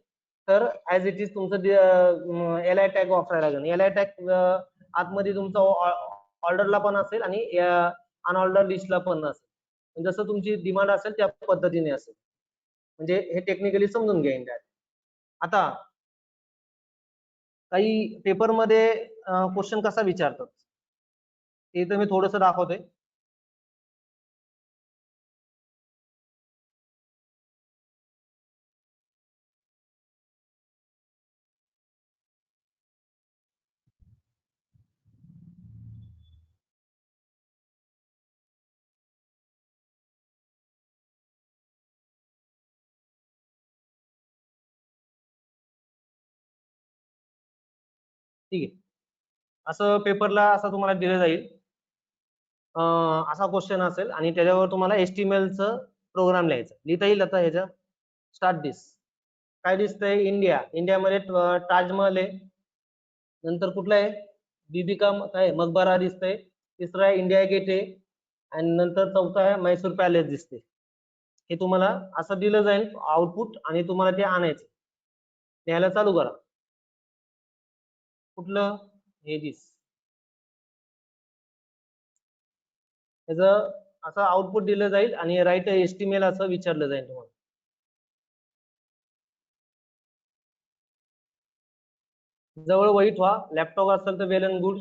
तर ऍज इट इज तुमचं एल आय टॅग वापरायला लागेल. एल आय टॅग आतमध्ये तुमचा ऑर्डरला पण असेल आणि अनऑर्डर लिस्टला पण असेल. जसं तुमची डिमांड असेल त्या पद्धतीने असेल. म्हणजे हे टेक्निकली समजून घ्या. आता काही पेपरमध्ये क्वेश्चन कसा विचारतात ते तर मी थोडंसं दाखवतोय. ठीक आहे. असं पेपरला असं तुम्हाला दिलं जाईल. असा क्वेश्चन असेल आणि त्याच्यावर तुम्हाला HTML प्रोग्राम लिहायचा. लिहिता येईल आता ह्याच्या स्टार्ट दिस. काय दिसतंय? इंडिया. इंडियामध्ये ताजमहल आहे. नंतर कुठला आहे? बीबी का काय मकबरा दिसतंय. तिसरा आहे इंडिया गेट आहे. आणि नंतर चौथा आहे मैसूर पॅलेस दिसते. हे तुम्हाला असं दिलं जाईल आउटपुट आणि तुम्हाला ते आणायचं. न्यायला चालू करा. कुठलं? हे दिस. त्याचं असं आउटपुट दिलं जाईल आणि राईट HTML असं विचारलं जाईल तुम्हाला. जवळ वही ठेवा. लॅपटॉप असेल तर वेल अँड गुड.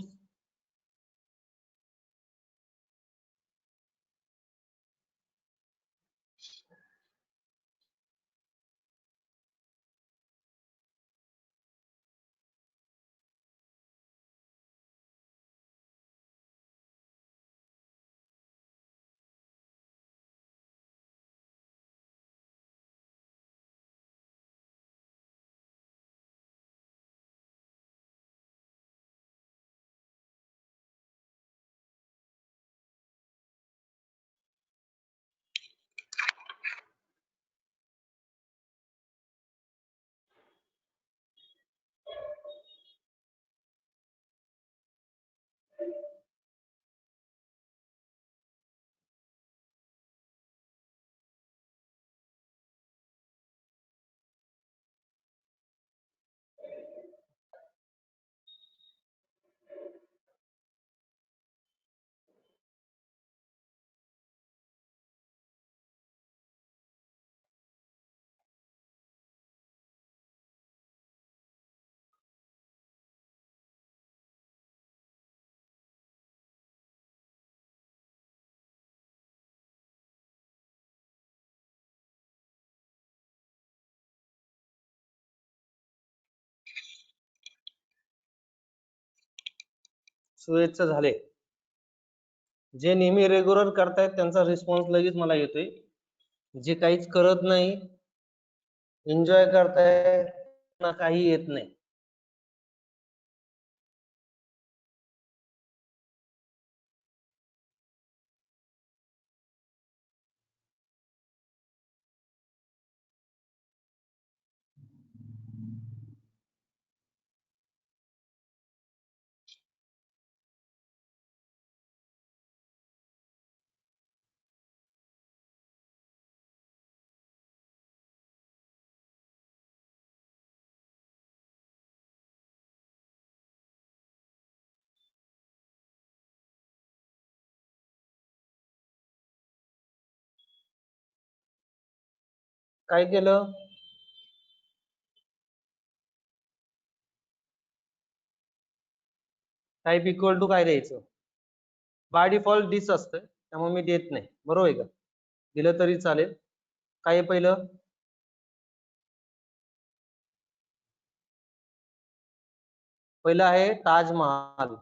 सुएजचं झाले. जे नेहमी रेग्युलर करतायत त्यांचा रिस्पॉन्स लगेच मला येतोय. जे काहीच करत नाही, एन्जॉय करताय ना, काही येत नाही. काय केलं? टाईप इक्वल टू काय द्यायचं? बाय डिफॉल्ट दिस असतं, त्यामुळे मी देत नाही. बरोबर आहे का? दिलं तरी चालेल. काय पहिलं? पहिलं आहे ताजमहाल.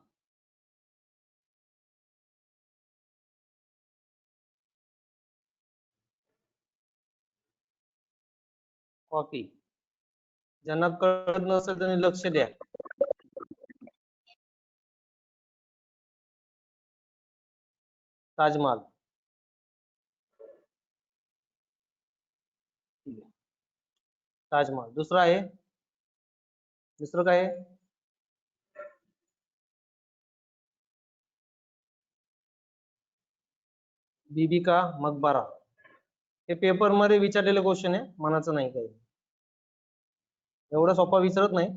कॉपी. ज्यांना कळत नसेल त्यांनी लक्ष द्या. ताजमहाल. ताजमहल. दुसरा आहे, दुसरं काय आहे? बीबी का मकबरा. हे पेपर मध्ये विचारलेले क्वेश्चन आहे, मनाचं नाही काही, एवढा सोपा विचारत नाही.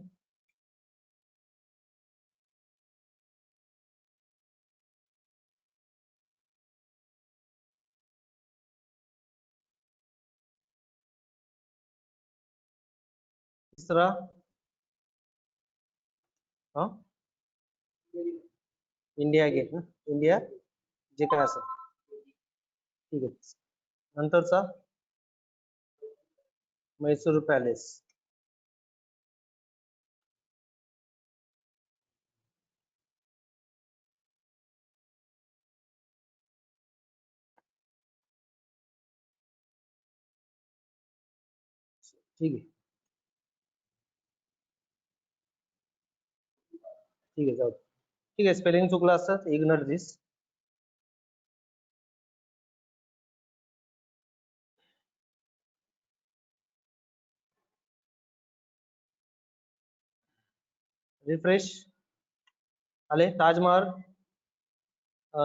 तिसरा हा इंडिया गेट ना, इंडिया जे काय असेल ठीक आहे. नंतरचा मैसूर पॅलेस. ठीक आहे, ठीक आहे, जाऊ. ठीक आहे, स्पेलिंग चुकलं असतं, इग्नोर दिस. रिफ्रेश आले. ताजमहल,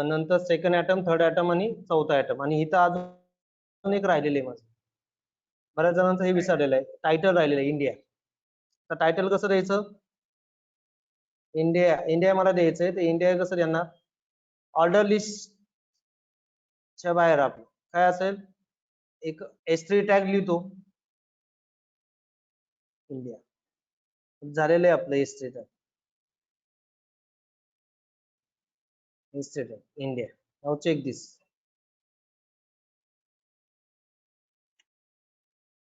नंतर सेकंड ॲटम, थर्ड ॲटम आणि चौथा ॲटम. आणि इथं अजून एक राहिलेलं आहे माझं, बऱ्याच जणांचं हे विसरलेलं आहे, टायटल राहिलेलं आहे इंडिया. तर टायटल कसं द्यायचं? इंडिया, इंडिया मला द्यायचंय, तर इंडिया कसं देणार? ऑर्डर लिस्टच्या बाहेर आपण काय असेल, एक S3 टॅग लिहितो, इंडिया झालेलं आहे आपलं S3 tag, S3 tag India. Now check this.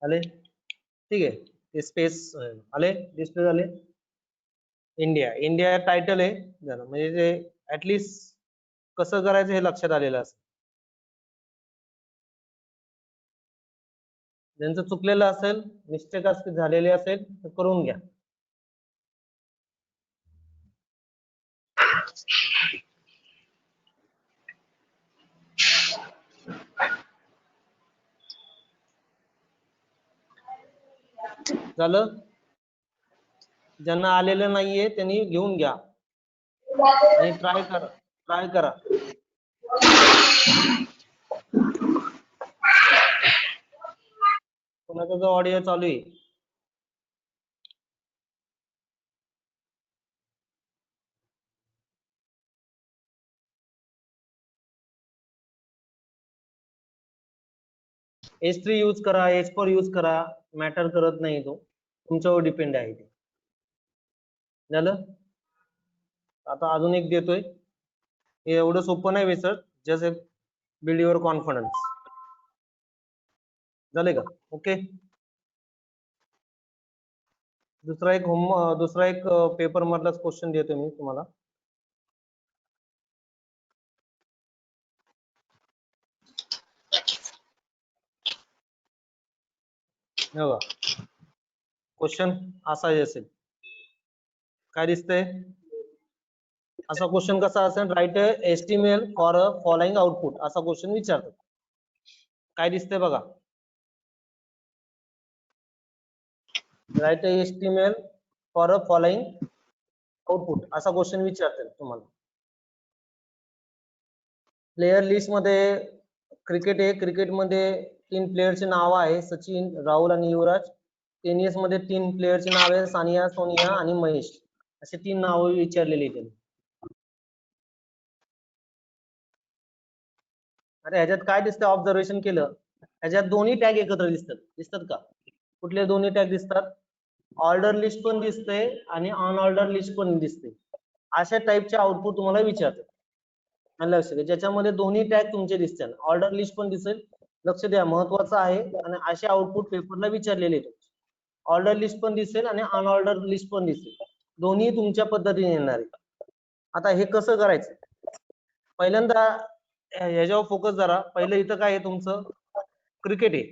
आले? ठीक आहे, ते स्पेस आले, डिस्प्ले झाले. इंडिया, इंडिया टायटल आहे झालं, म्हणजे ते ऍटलिस्ट कसं करायचं हे लक्षात आलेलं असं. ज्यांचं चुकलेलं असेल, मिस्टेक झालेले असेल तर करून घ्या. झालं? ज्यांना आलेलं नाहीये त्यांनी घेऊन घ्या आणि ट्राय करा, ट्राय करा. कोणाचा जो ऑडिओ चालू आहे S3 यूज करा, S4 यूज करा, मॅटर करत नाही, तो तुमच्यावर डिपेंड आहे ते. झालं? आता अजून एक देतोय, हे एवढं सोपं नाही विसर, जस्ट बिल्ड युअर कॉन्फिडन्स. झाले का? ओके. दुसरा एक पेपर मधलाच क्वेश्चन देतोय मी तुम्हाला. बघा, क्वेश्चन असा असेल, काय दिसतंय? असा क्वेश्चन कसा असेल? Write estimate for a following output, असा क्वेश्चन विचारतात. काय दिसतंय बघा, write estimate for a following output, असा क्वेश्चन विचारतात तुम्हाला. प्लेयर लिस्ट मध्ये क्रिकेट आहे, क्रिकेटमध्ये 3 प्लेयरचे नाव आहे, सचिन, राहुल आणि युवराज. टेनिस मध्ये 3 प्लेयरचे नाव आहे, सानिया, सोनिया आणि महेश. असे 3 नाव विचारलेले आहेत. अरे ह्याच्यात काय दिसतं? ऑब्झर्वेशन केलं, ह्याच्यात दोन्ही टॅग एकत्र दिसतात का? कुठले दोन्ही टॅग दिसतात? ऑर्डर लिस्ट पण दिसते आणि अनऑर्डर लिस्ट पण दिसते. अशा टाईपचे आउटपुट तुम्हाला विचारतात. आणि लक्ष द्या, ज्याच्यामध्ये दोन्ही टॅग तुमचे दिसतील, ऑर्डर लिस्ट पण दिसेल, लक्ष द्या, महत्वाचं आहे. आणि असे आउटपुट पेपरला विचारलेले आहेत. ऑर्डर लिस्ट पण दिसेल आणि अनऑर्डर लिस्ट पण दिसेल, दोन्ही तुमच्या पद्धतीने येणार आहे. आता हे कसं करायचं? पहिल्यांदा ह्याच्यावर फोकस करा. पहिलं इथं काय आहे तुमचं? क्रिकेट आहे.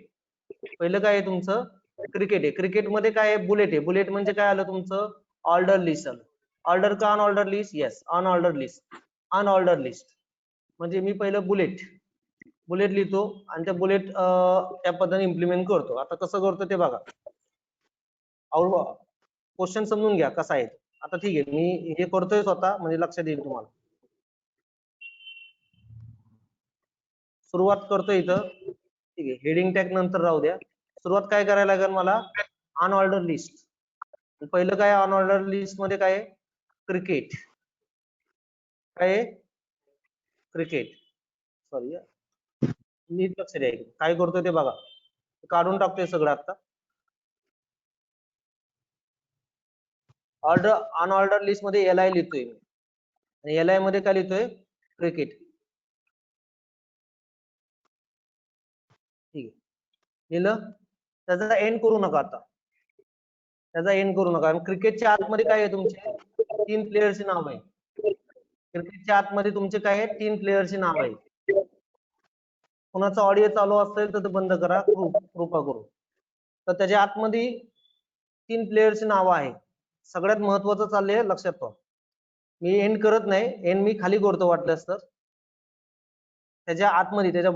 पहिलं काय आहे तुमचं? क्रिकेट आहे. क्रिकेटमध्ये काय आहे? बुलेट आहे. बुलेट म्हणजे काय आलं तुमचं? ऑर्डर लिस्ट आलं. ऑर्डर का unordered list? Yes, unordered list. Unordered list म्हणजे मी पहिलं बुलेट लिहितो आणि त्या बुलेट त्या पद्धतीने इम्प्लिमेंट करतो. आता कसं करतो ते बघा. क्वेश्चन समजून घ्या कसा आहे. आता ठीक आहे, मी हे करतोय स्वतः म्हणजे लक्षात येईल तुम्हाला. सुरुवात करतोय इथं, ठीक आहे. हेडिंग टॅग नंतर राहू द्या. सुरुवात काय करायला लागेल मला, अनऑर्डर लिस्ट. पहिलं काय अनऑर्डर लिस्ट मध्ये काय, क्रिकेट. काय, क्रिकेट. सॉरी, नीट लक्ष द्या. काय करतोय ते बघा, काढून टाकतोय सगळं आता. अनऑर्डर लिस्ट मध्ये एल लिहितोय मी, आणि एल मध्ये काय लिहितोय, क्रिकेट. ठीक आहे, लिहिलं. त्याचा एंड करू नका आता, त्याचा एंड करू नका. क्रिकेटच्या आतमध्ये काय आहे, तुमचे 3 प्लेयरची नाव आहे. क्रिकेटच्या आतमध्ये तुमचे काय आहे, 3 प्लेयरची नाव आहे. कोणाचा ऑडिओ चालू असेल तर ते बंद करा, कृपा करू. तर त्याच्या आतमध्ये 3 प्लेयरची नाव आहे. सगळ्यात महत्वाचं चाललंय, लक्षात ठेवा. मी एंड करत नाही, एंड मी खाली करतो वाटलंच तर. त्याच्या आतमध्ये, त्याच्या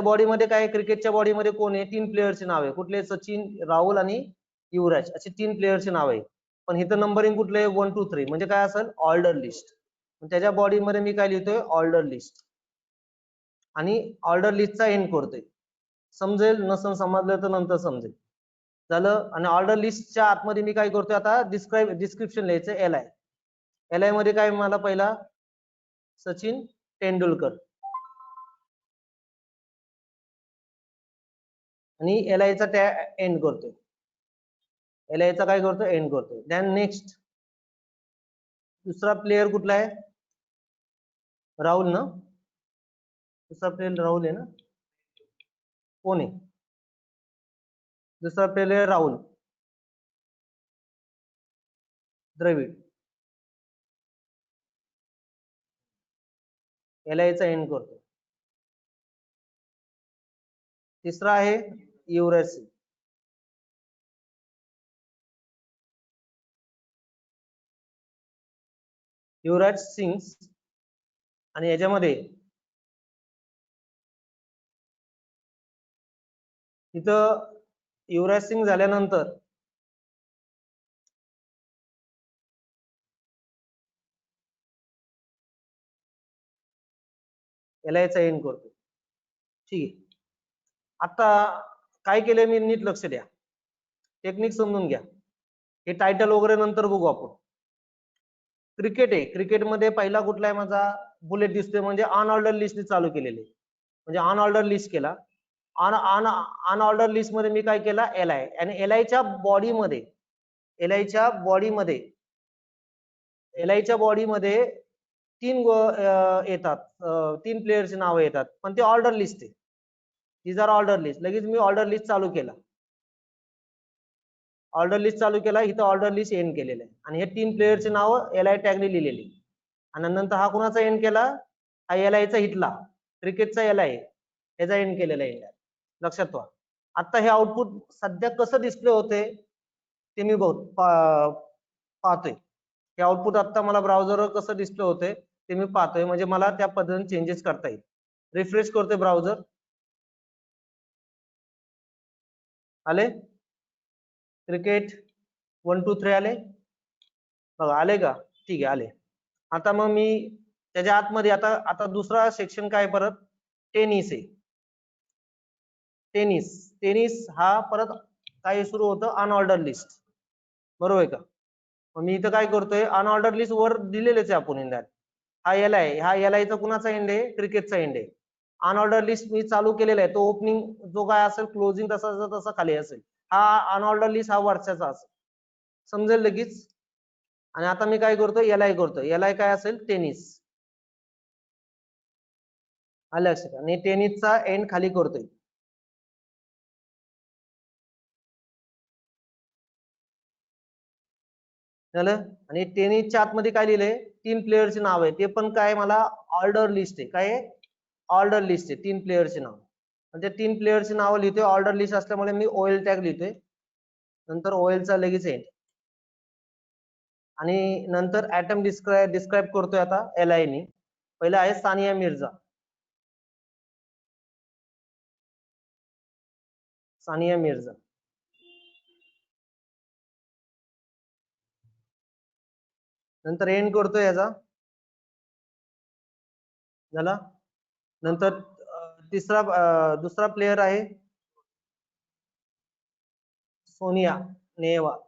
बॉडीमध्ये काय, क्रिकेटच्या बॉडीमध्ये कोण आहे, 3 प्लेयरचे नाव आहे. कुठले, सचिन, राहुल आणि युवराज, असे 3 प्लेयरचे नाव आहे. पण इथं नंबरिंग कुठले आहे, 1 2 3, म्हणजे काय असेल, ऑर्डर लिस्ट. त्याच्या बॉडीमध्ये मी काय लिहितोय, ऑर्डर लिस्ट. आणि ऑर्डर लिस्टचा एंड करतोय. समजेल, नसन समजलं तर नंतर समजेल. झालं. आणि ऑर्डर लिस्टच्या आतमध्ये मी काय करतोय आता, डिस्क्रिप्शन लिहायचं एल आय मध्ये काय, मला पहिला सचिन तेंडुलकर, आणि एल आय चा एंड करतोय. एल आय चा काय करतोय, एंड करतोय. देन नेक्स्ट, दुसरा प्लेयर कुठला आहे, राहुल ना. दुसरा प्लेयर राहुल आहे ना, कोण आहे दुसरा player, Rahul Dravid. L I चा एंड करतो. तिसरा आहे युवराज सिंग. युवराज सिंग, आणि याच्यामध्ये इथं युवराज सिंग झाल्यानंतर एल आय चा एंड करतो. ठीक आहे. आता काय केलंय मी, नीट लक्ष द्या, टेक्निक समजून घ्या. हे टायटल वगैरे नंतर बघू आपण. क्रिकेट आहे, क्रिकेटमध्ये पहिला कुठला आहे माझा, बुलेट दिसतोय, म्हणजे अनऑर्डर लिस्ट चालू केलेले, म्हणजे अनऑर्डर लिस्ट केला. अनऑर्डर लिस्ट मध्ये मी काय केला, एल आय. आणि एल आय च्या बॉडीमध्ये, एल आय च्या बॉडीमध्ये 3 येतात, 3 प्लेयरची नावं येतात, पण ते ऑर्डर लिस्ट आहे. ही जर ऑर्डर लिस्ट, लगेच मी ऑर्डर लिस्ट चालू केला. इथं ऑर्डर लिस्ट एंड केलेलं आहे. आणि हे 3 प्लेयरची नावं एल आय टॅगने लिहिलेली. आणि नंतर हा कुणाचा एंड केला, हा एल आयचा हिटला, क्रिकेटचा एल आय, याचा एंड केलेला आहे. लक्षात ठेवा. आता हे आउटपुट सध्या कसं डिस्प्ले होते ते मी पाहतोय. हे आउटपुट आता मला ब्राउझरवर कसं डिस्प्ले होते ते मी पाहतोय, म्हणजे मला त्या पद्धतीने चेंजेस करता येईल. रिफ्रेश करतोय ब्राउझर. आले क्रिकेट 1 2 3 आले बघा, आले का, ठीक आहे, आले. आता मग मी त्याच्या आतमध्ये आता दुसरा सेक्शन काय, परत टेनिस आहे. टेनिस हा परत काय सुरू होतं, अनऑर्डर लिस्ट, बरोबर आहे का. मग मी इथं काय करतोय, अनऑर्डर लिस्ट वर दिलेलेच आहे आपण इंदात. हा एल आयचा कुणाचा एंड आहे, क्रिकेटचा एंड आहे. अनऑर्डर लिस्ट मी चालू केलेला आहे, तो ओपनिंग जो काय असेल, क्लोजिंग तसा खाली असेल. हा अनऑर्डर लिस्ट हा वर्षाचा असेल, समजेल लगेच. आणि आता मी काय करतोय, एल आय काय असेल, टेनिस. आलं लक्षात. आणि टेनिसचा एंड खाली करतोय. झालं. आणि टेनिसच्या आतमध्ये काय लिहिलंय, 3 प्लेयरचे नाव आहे, ते पण काय मला ऑर्डर लिस्ट आहे. काय ऑर्डर लिस्ट आहे, 3 प्लेयरचे नाव. म्हणजे 3 प्लेयरची नावं लिहितोय, ऑर्डर लिस्ट असल्यामुळे मी ओएल टॅग लिहितोय. नंतर ओएलचा लगेच एंड. आणि नंतर ऍटम डिस्क्राईब करतोय आता एल आय नी. पहिला आहे सानिया मिर्झा. नंतर एंड करतोय याचा झाला. नंतर दुसरा प्लेयर आहे सोनिया नेहवाल.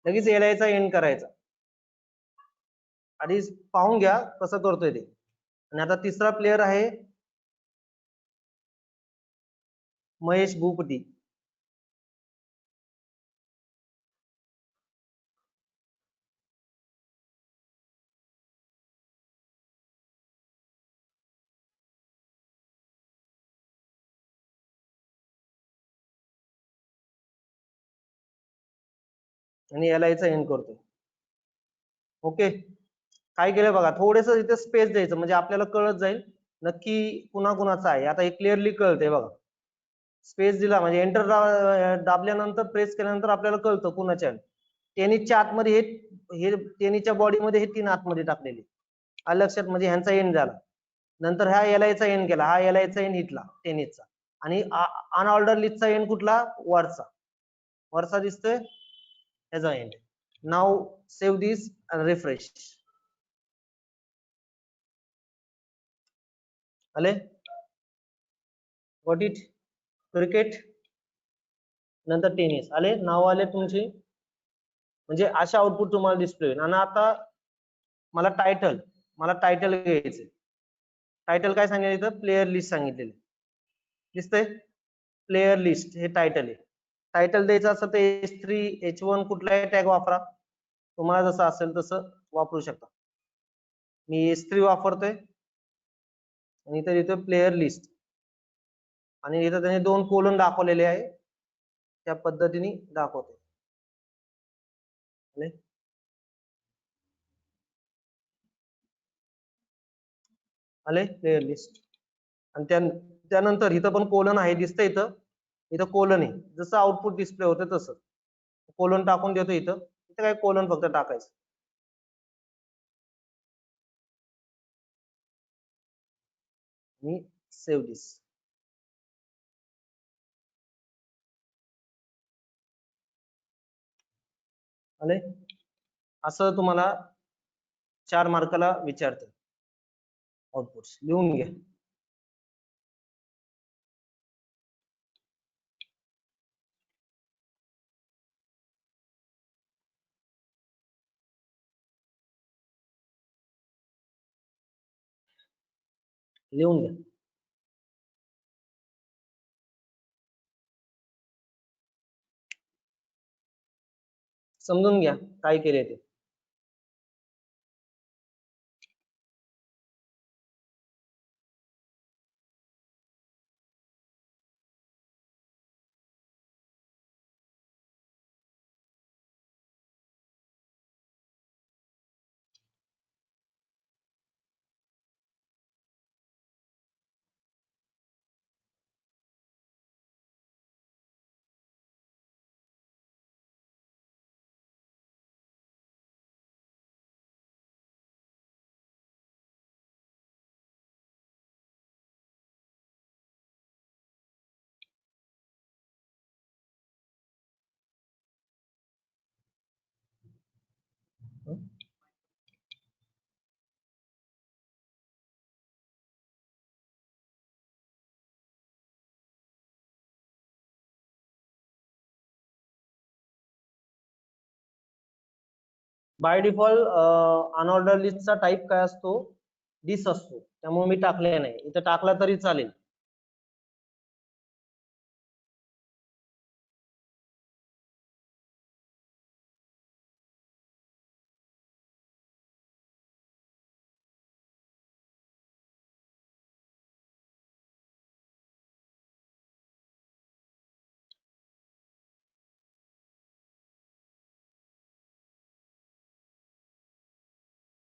लगेच यायचा एंड करायचा. आधी पाहून घ्या कसं करतोय ते. आणि आता तिसरा प्लेयर आहे महेश भूपती. आणि याला याचा एंड करतोय. ओके, काय केलं बघा, थोडेस इथे स्पेस द्यायचं म्हणजे आपल्याला कळत जाईल नक्की कुणाकुणाचा आहे. आता हे क्लिअरली कळतंय बघा. स्पेस दिला म्हणजे एंटर दाबल्यानंतर प्रेस केल्यानंतर आपल्याला कळतं कुणाच्या. टेनिसच्या आतमध्ये हे टेनिसच्या बॉडीमध्ये हे 3 आतमध्ये टाकलेले. आलं लक्षात, म्हणजे ह्यांचा एंड झाला. नंतर हा याला याचा एंड केला, हा याला याचा एंड हिटला टेनिसचा. आणि अनऑर्डर लिस्टचा एंड कुठला, वरचा दिसतोय याचा end. Now save this and refresh. आले व्हॉट इट क्रिकेट नंतर टेनिस आले, नाव आले तुमची. म्हणजे अशा आउटपुट तुम्हाला डिस्प्ले होईल. आणि आता मला टायटल घ्यायचे. टायटल काय सांगितलं इथं, प्लेयर लिस्ट सांगितलेलं दिसतंय. प्लेयर लिस्ट हे टायटल आहे. टायटल द्यायचं असेल तर H3 H1 कुठलाही टॅग वापरा, तुम्हाला जसं असेल तसं वापरू शकता. मी H3 वापरतोय आणि इथं इथं प्लेयर लिस्ट. आणि इथं त्याने 2 कोलन दाखवलेले आहे, त्या पद्धतीने दाखवतो. आले प्लेयर लिस्ट. आणि त्यानंतर इथं पण कोलन आहे, दिसतंय इथं कोलन आहे. जसं आउटपुट डिस्प्ले होतं तसं कोलन टाकून देतो. इथं काय कोलन फक्त टाकायचं. मी सेव्ह दिस. आले, असं तुम्हाला 4 मार्काला विचारतं. आउटपुट लिहून घ्या. लिहून घ्या. समजून घ्या काय केले ते. बाय डिफॉल्ट अनऑर्डर लिस्टचा टाईप काय असतो, दिस असतो. त्यामुळे मी टाकले नाही, इथं टाकला तरी चालेल.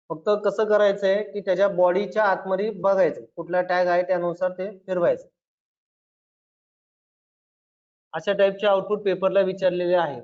फक्त कसं करायचंय की त्याच्या बॉडीच्या आतमध्ये बघायचं कुठला टॅग आहे, त्यानुसार ते फिरवायचं. अशा टाईपचे आउटपुट पेपरला विचारलेले आहे.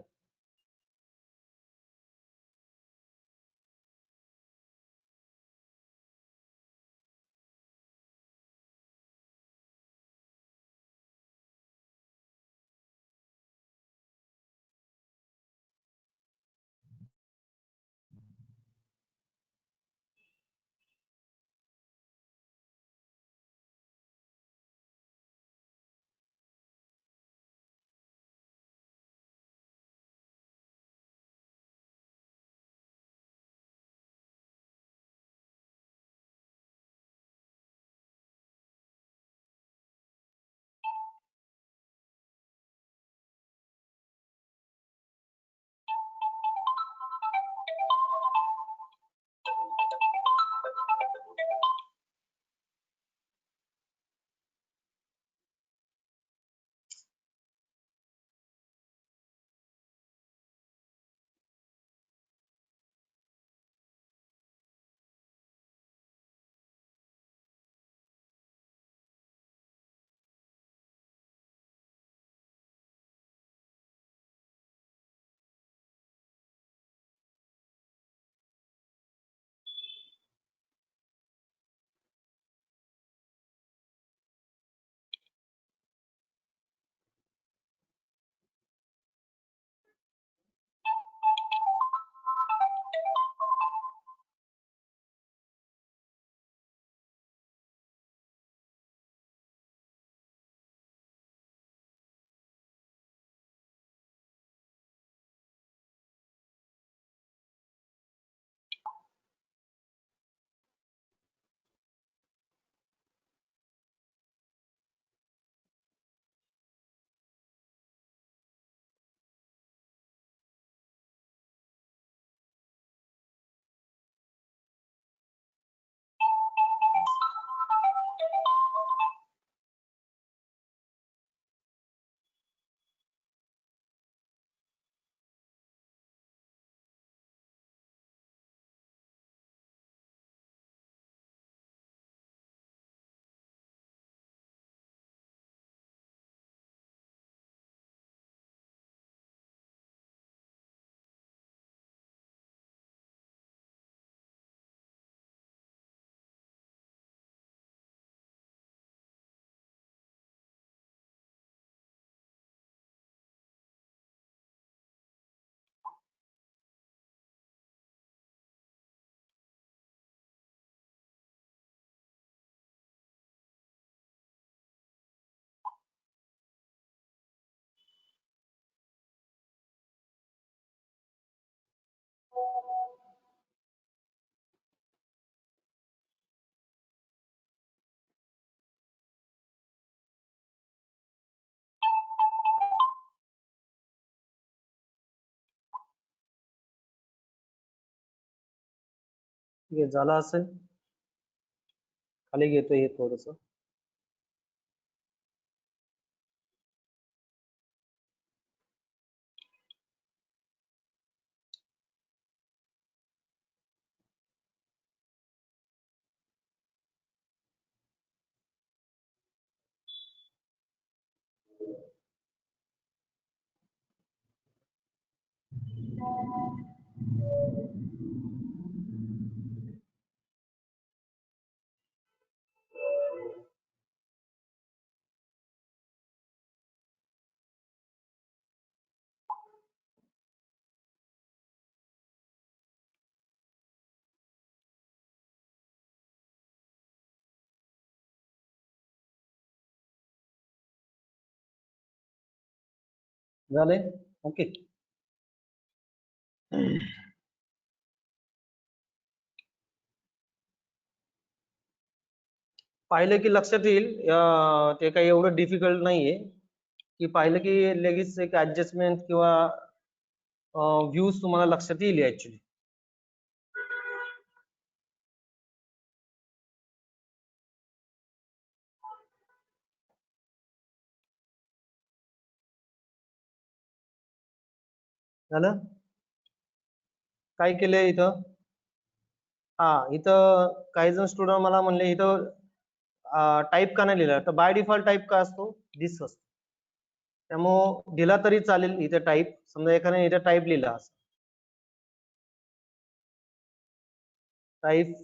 ठीक आहे, झालं असेल. खाली घेतोय हे थोडस. झाले. ओके. पाहिलं की लक्षात येईल, ते काही एवढं डिफिकल्ट नाहीये. की पाहिलं की लगेच एक ऍडजस्टमेंट किंवा व्ह्यूज तुम्हाला लक्षात येईल ऍक्च्युली. झालं. काय केलंय इथं? इथं काही जण स्टुडंट मला म्हणले इथं टाईप का नाही लिहिला, तर बाय डिफॉल्ट टाईप का असतो? दिस असतो. त्यामुळं दिला तरी चालेल इथे टाईप. समजा एखाद्याने इथे टाईप लिहिला, टाईप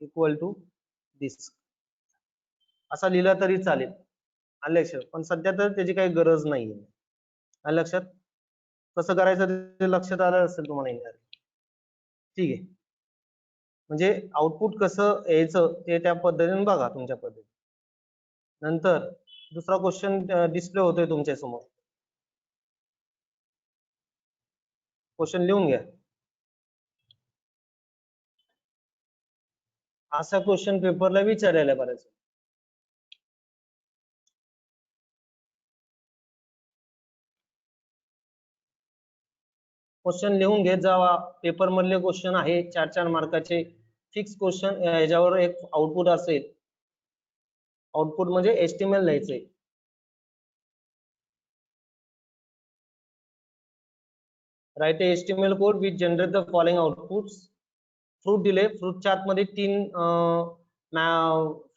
इक्वल टू दिस असा लिहिला तरी चालेल. आलं लक्षात? पण सध्या तर त्याची काही गरज नाहीये. आलं लक्षात? कसं करायचं ते लक्षात आलं असेल तुम्हाला. ठीक आहे. म्हणजे आउटपुट कसं यायचं ते त्या पद्धतीने बघा तुमच्या पद्धतीने. नंतर दुसरा क्वेश्चन डिस्प्ले होतोय तुमच्या समोर. क्वेश्चन लिहून घ्या. असा क्वेश्चन पेपरला विचारायला बऱ्याच. क्वेश्चन लिहून घेत जावा. पेपर मधले क्वेश्चन आहे 4-4 मार्काचे फिक्स क्वेश्चन. याच्यावर एक आउटपुट असेल. आउटपुट म्हणजे HTML लिहायचंय. Write a HTML code which generate the following outputs. Fruit दिले. फ्रूटच्या आतमध्ये 3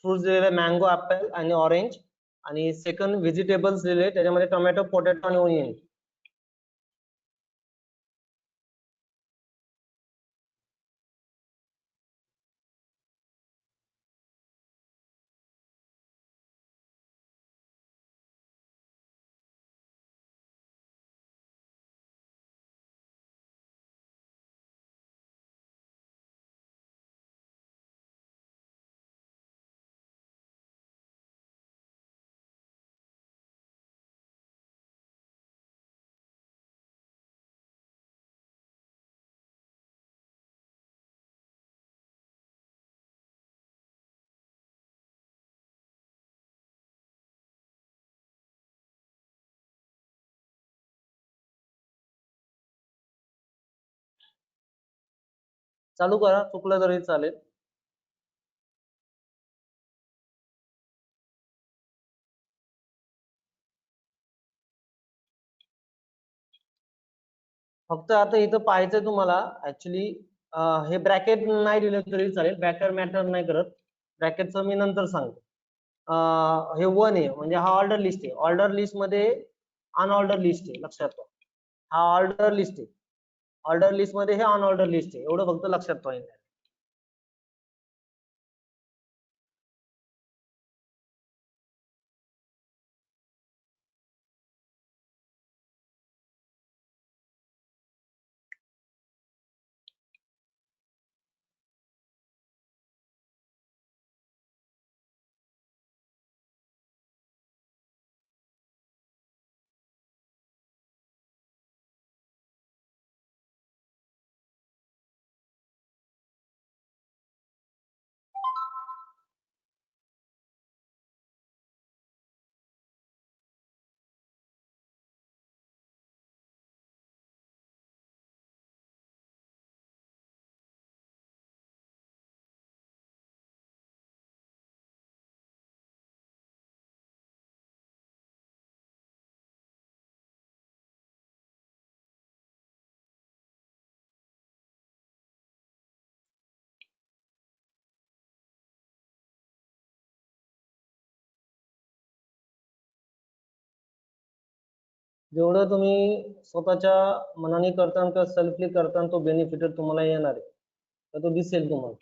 फ्रुट्स दिलेले, मँगो, ऍपल आणि ऑरेंज. आणि सेकंड व्हेजिटेबल्स दिले, त्याच्यामध्ये टोमॅटो, पोटॅटो आणि ओनियन. चालू करा, चुकलं तरी चालेल. फक्त आता इथं पाहायचंय तुम्हाला ऍक्च्युली, हे ब्रॅकेट नाही दिलं तरी चालेल. ब्रॅकेट मॅटर नाही करत. ब्रॅकेटचं मी नंतर सांगतो. हे 1 आहे म्हणजे हा ऑर्डर लिस्ट आहे. ऑर्डर लिस्ट मध्ये अनऑर्डर लिस्ट आहे, लक्षात ठेवा. हा ऑर्डर लिस्ट आहे. ऑर्डर लिस्ट मध्ये हे अनऑर्डर लिस्ट आहे, एवढं फक्त लक्षात ठेवा. जेवढं तुम्ही स्वतःच्या मनाने करता किंवा सेल्फली करता तो बेनिफिटेड तुम्हाला येणार आहे, तर तो दिसेल तुम्हाला.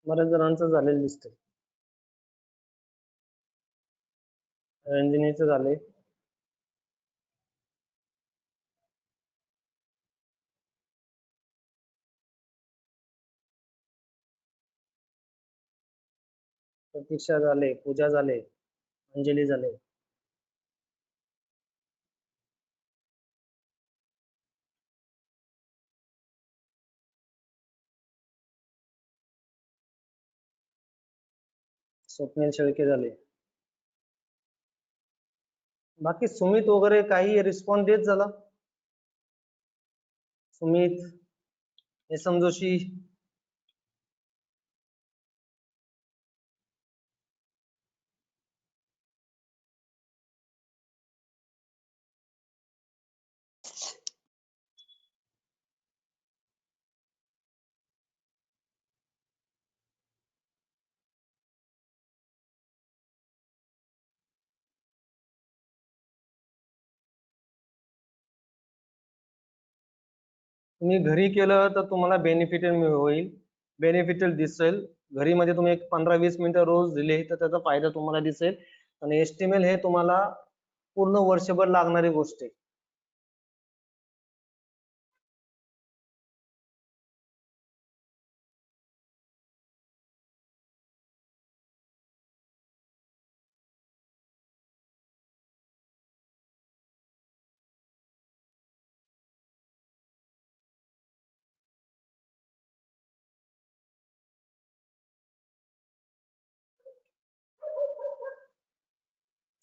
बऱ्याच जणांचं झालेलं दिसतंय. रंजनीचं झालंय. प्रतीक्षा झाले, पूजा झाले, अंजली झाले. स्वप्नील शेळके झाले. बाकी सुमित वगैरे काही रिस्पॉन्स देत झाला. सुमित, एसम जोशी, तुम्ही घरी केलं तर तुम्हाला बेनिफिटेड होईल, बेनिफिटेड दिसेल. घरी मध्ये तुम्ही एक 15-20 मिनिटं रोज दिले तर त्याचा फायदा तुम्हाला दिसेल. आणि एस्टिमेल हे तुम्हाला पूर्ण वर्षभर लागणारी गोष्ट आहे.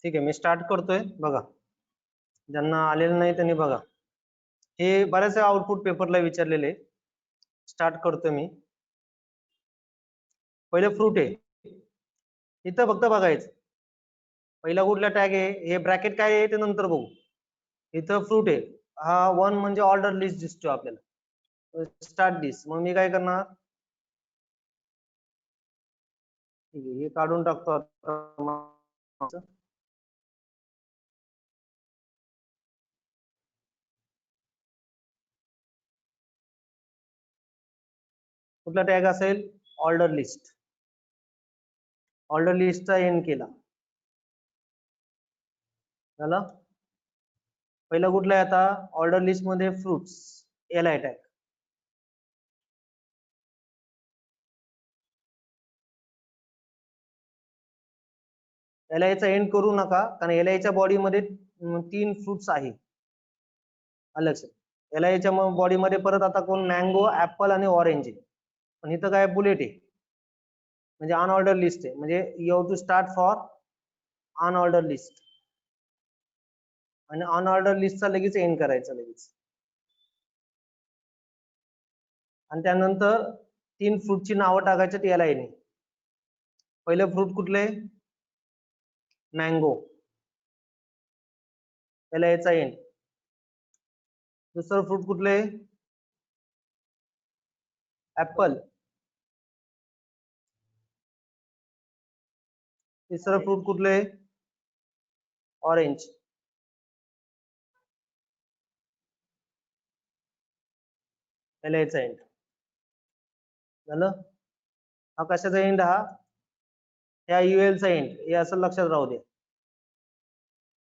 ठीक आहे, मी स्टार्ट करतोय. बघा, ज्यांना आलेलं नाही त्यांनी बघा. हे बऱ्याच आउटपुट पेपरला विचारलेले. स्टार्ट करतोय मी. पहिलं फ्रूट आहे, इथं फक्त बघायचं. पहिला कुठला टॅग आहे, हे ब्रॅकेट काय आहे ते नंतर बघू. इथं फ्रूट आहे, हा 1 म्हणजे ऑर्डर लिस्ट दिसतो आपल्याला. स्टार्ट दिस. मग मी काय करणार, हे काढून टाकतो आता. कुठला टॅग असेल, ऑर्डर लिस्ट. ऑर्डर लिस्टचा एंड केला. झालं. पहिला कुठला आहे आता, ऑर्डर लिस्ट मध्ये फ्रुट्स, एल टॅग. एलआयचा एंड करू नका, कारण एलआयच्या बॉडीमध्ये 3 फ्रुट्स आहे. अलग एलआयच्या बॉडीमध्ये परत आता कोण मँगो, ऍपल आणि ऑरेंज आहे. पण इथं काय बुलेट आहे, म्हणजे अनऑर्डर लिस्ट आहे. म्हणजे you have to start for unorder list. आणि अनऑर्डर लिस्टचा लगेच एंड करायचा लगेच. आणि त्यानंतर 3 फ्रूटची नावं टाकायची एलआयने. पहिलं फ्रूट कुठले, मँगो, एलआयचा एंड. दुसरं फ्रूट कुठले, ऍपल. तिसरं फ्रूट कुठले, ऑरेंज. एलआयचा एंड. झालं. हा कशाचा एंड, हा या UL चा एंड, हे असं लक्षात राहू दे.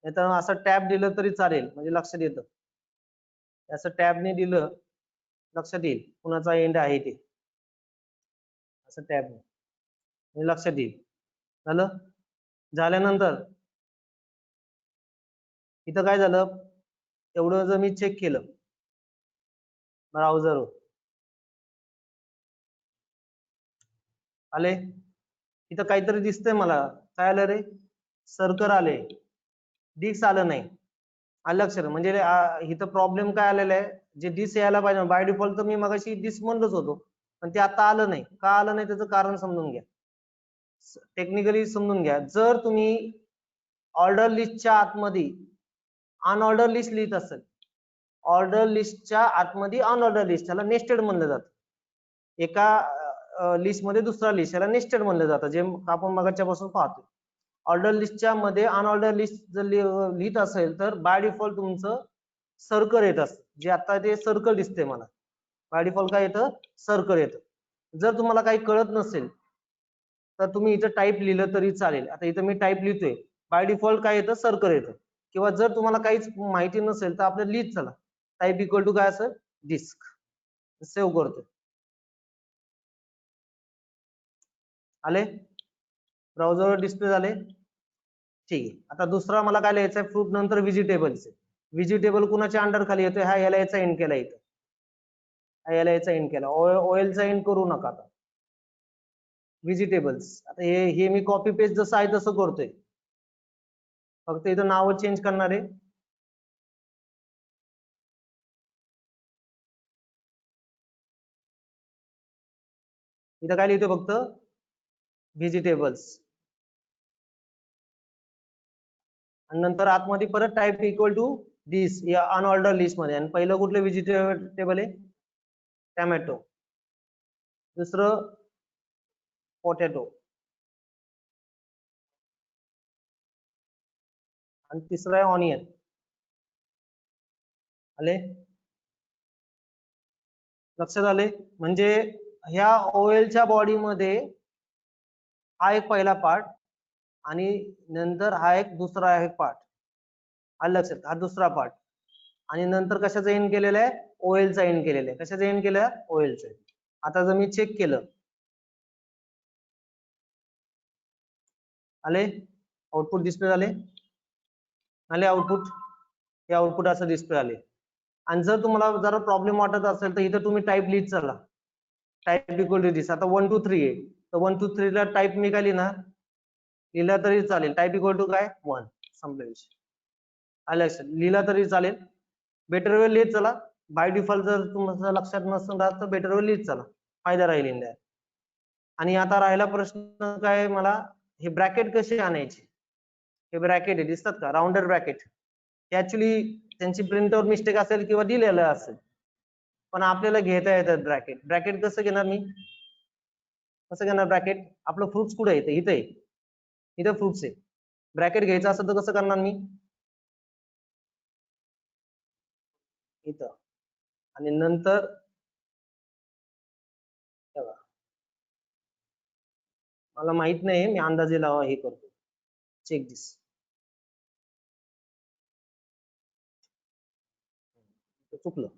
नाही तर असं टॅब दिलं तरी चालेल, म्हणजे लक्षात येतं. असं टॅबने दिलं लक्षात येईल कुणाचा एंड आहे ते, असं टॅबने म्हणजे लक्षात येईल. झालं. झाल्यानंतर इथं काय झालं, एवढं जर मी चेक केलं ब्राउझरवर, आले इथं काहीतरी दिसतंय मला, काय आलं रे, सर्कल आले, डिस्क आलं नाही. आलं लक्षात, म्हणजे इथं प्रॉब्लेम काय आलेला आहे, जे डिस्क यायला पाहिजे बाय डिफॉल्ट तर मी मगाशी डिस्क म्हणलोच होतो, पण ते आता आलं नाही. का आलं नाही त्याचं कारण समजून घ्या, टेक्निकली समजून घ्या. जर तुम्ही ऑर्डर लिस्टच्या आतमध्ये अनऑर्डर लिस्ट लिहित असेल, ऑर्डर लिस्टच्या आतमध्ये अनऑर्डर लिस्ट, त्याला नेस्टेड म्हणलं जातं. एका लिस्ट मध्ये दुसरा लिस्ट, याला नेस्टेड म्हणलं जातं, जे आपण मगाच्या पासून पाहतो. ऑर्डर लिस्टच्या मध्ये अनऑर्डर लिस्ट जर लिहित असेल तर बाय डिफॉल्ट तुमचं सर्कल येत असतं, जे आता ते सर्कल दिसते मला, बाय डिफॉल्ट काय येतं, सर्कल येतं. जर तुम्हाला काही कळत नसेल तर तुम्ही इथं टाईप लिहिलं तरी चालेल. आता इथं मी टाईप लिहितोय, बाय डिफॉल्ट काय येतं, सर्कल येतं. किंवा जर तुम्हाला काहीच माहिती नसेल तर आपलं लिहित चला, टाईप इक्वल टू काय असेल, डिस्क. सेव्ह करतो. आले, ब्राउझरवर डिस्प्ले झाले. ठीक आहे. आता दुसरा मला काय लिहायचं आहे, फ्रूट नंतर व्हेजिटेबल्स. व्हेजिटेबल कुणाच्या अंडर खाली येतोय, हा याला याचा एंड केला इथं, हा याला याचा एंड केला, ऑइलचा एंड करू नका आता. व्हेजिटेबल्स, आता हे मी कॉपी पेस्ट जसं आहे तसं करतोय, फक्त इथं नाव चेंज करणार आहे. इथं काय लिहितो, फक्त व्हेजिटेबल्स, आणि नंतर आतमध्ये परत टाईप इक्वल टू दिस या अनऑर्डर लिस्ट मध्ये. आणि पहिलं कुठलं व्हेजिटेबल आहे, टोमॅटो, दुसरं पोटॅटो, आणि तिसरं आहे ऑनियन. आले, लक्षात आले. म्हणजे ह्या ओएलच्या बॉडीमध्ये हा एक पहिला पार्ट आणि नंतर हा एक दुसरा आहे पार्ट, आलं लक्षात, हा दुसरा पार्ट. आणि नंतर कशाचा एंड केलेला आहे, ओएलचा एंड केलेला आहे. कशाचा एंड केलं, ओएलचा. आता जर मी चेक केलं, आले आउटपुट डिस्प्ले झाले, आले आउटपुट, हे आउटपुट असं डिस्प्ले आले. आणि जर तुम्हाला जरा प्रॉब्लेम वाटत असेल तर इथं तुम्ही टाईप लिहित चला, टाईप इक्वल टू दिस. आता 1 2 3 आहे, तर 1 2 3 ला टाईप मी काय लिहिणार, लिहिला तरी चालेल, टाईप इक्वल टू काय 1, संपला विषय. आलं लक्षात, लिहिला तरी चालेल, बेटर वेळ लिहित चला. बाय डिफॉल्ट जर तुमच्या लक्षात नसेल राहत तर बेटर वेळ लिहित चला, फायदा राहील इंडिया. आणि आता राहिला प्रश्न काय, मला हे ब्रॅकेट कसे आणायचे. हे ब्रॅकेट आहे, दिसतात का, राऊंडेड ब्रॅकेट. ऍक्च्युली त्यांची प्रिंटवर मिस्टेक असेल किंवा दिलेलं असेल, पण आपल्याला घेता येतात ब्रॅकेट. ब्रॅकेट कसं घेणार मी, कसं घेणार ब्रॅकेट, आपलं फ्रुट्स कुठे येते, इथे, इथं फ्रुट्स आहे. ब्रॅकेट घ्यायचं असेल तर कसं करणार मी, इथं, आणि नंतर मला माहित नाही, मी अंदाजे लावा हे करतो, चेक दिस. चुकलं,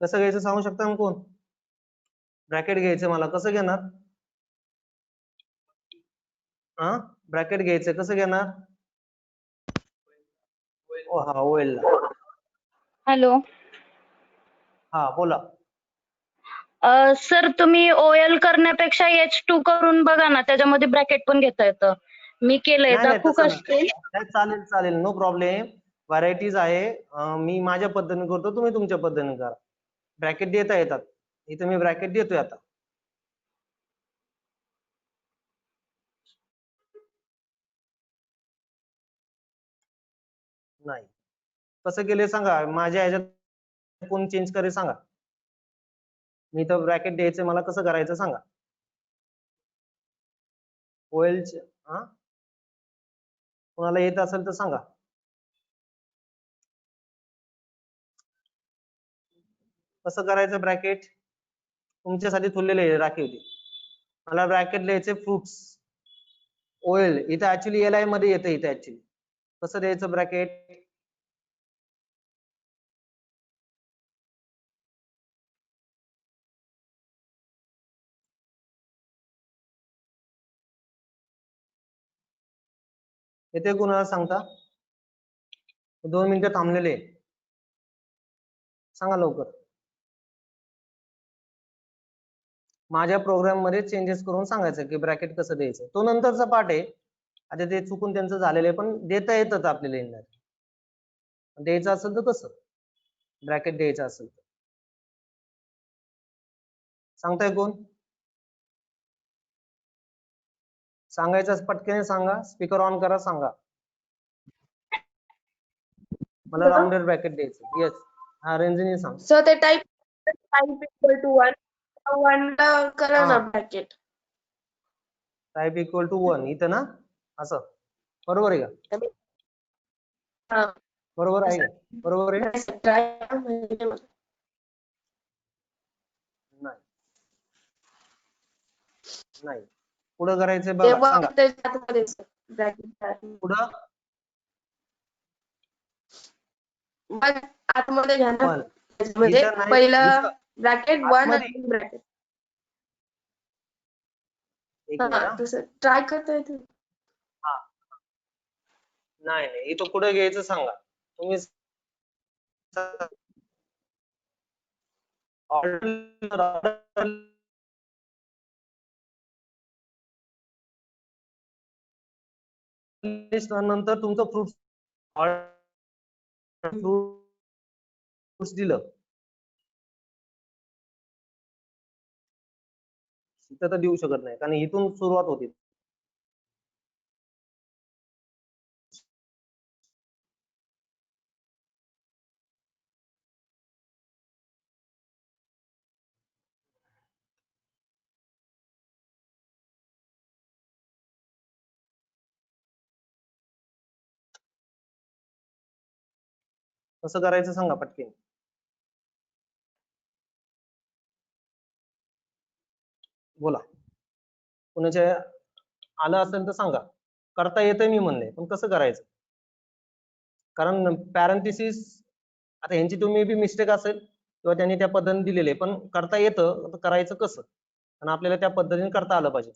कसं घ्यायचं सांगू शकता मग कोण, ब्रॅकेट घ्यायचं मला, कसं घेणार, हा ब्रॅकेट घ्यायचं कसं घेणार, हा ओएल ला. हॅलो हा बोला. सर, तुम्ही ओएल करण्यापेक्षा H2 करून बघा ना, त्याच्यामध्ये ब्रॅकेट पण घेता येतं. मी केलंय, नाही नाही दाखवू तसं का नाही. screen? नाही, चालेल चालेल, नो प्रॉब्लेम. व्हरायटीज आहे, मी माझ्या पद्धतीने करतो, तुम्ही तुमच्या पद्धतीने करा. ब्रॅकेट देता येतात, इथे मी ब्रॅकेट देतोय आता. नाही. कसं केले सांगा, माझ्या ह्याच्यात कोण चेंज करे सांगा. मी तर ब्रॅकेट द्यायचं, मला कसं करायचं सांगा. OL हा, कोणाला येत असेल तर सांगा. कसं करायचं ब्रॅकेट, तुमच्यासाठी खुललेले आहे राखीव होती. मला ब्रॅकेट द्यायचे फ्रुट्स OL, इथे ऍक्च्युली LI मध्ये येते इथे ऍक्च्युली. कसं द्यायचं ब्रॅकेट, येते कोणाला सांगता, 2 मिनिटं थांबलेले सांगा लवकर. माझ्या प्रोग्राम मध्ये चेंजेस करून सांगायचं की ब्रॅकेट कसं द्यायचं, तो नंतरचा पार्ट आहे. आता ते चुकून त्यांचं झालेलं आहे, पण देता येतात आपल्याला येणार. द्यायचं असेल तर कसं ब्रॅकेट द्यायचं असेल तर सांगताय कोण, सांगायचं पटकन सांगा. स्पीकर ऑन करा, सांगा मला राउंडेड ब्रॅकेट द्यायचं. येस, हा रंजनी सांग. सर ते टाइप इक्वल टू 1 करा ना ब्रॅकेट. टाइप इक्वल टू 1 इथं ना, असं बरोबर आहे का, हा. बरोबर आहे का, बरोबर आहे. नाही नाही, पुढं करायचंय बघा, सांगा पुढं. आतमध्ये घ्या ना, पण म्हणजे इथं नाही, पहिलं इथं ब्रॅकेट 1 आतमध्ये. आणि ब्रॅकेट. एक मिनिट हा. तसं ट्राय करता येते. हा, नाही नाही, इथं पुढे घ्यायचं सांगा तुम्ही. नंतर तुमचं फ्रुट्स दिलं, इथं तर देऊ शकत नाही कारण इथून सुरुवात होती. कसं करायचं सांगा पटकन. बोला, कुणाच्या आलं असेल तर सांगा. करता येतंय मी म्हणले, पण कसं करायचं, कारण पॅरेंथेसिस आता यांची तुम्ही बी मिस्टेक असेल किंवा त्यांनी त्या पद्धतीने दिलेले, पण करता येतं, करायचं कसं, आणि आपल्याला त्या पद्धतीने करता आलं पाहिजे.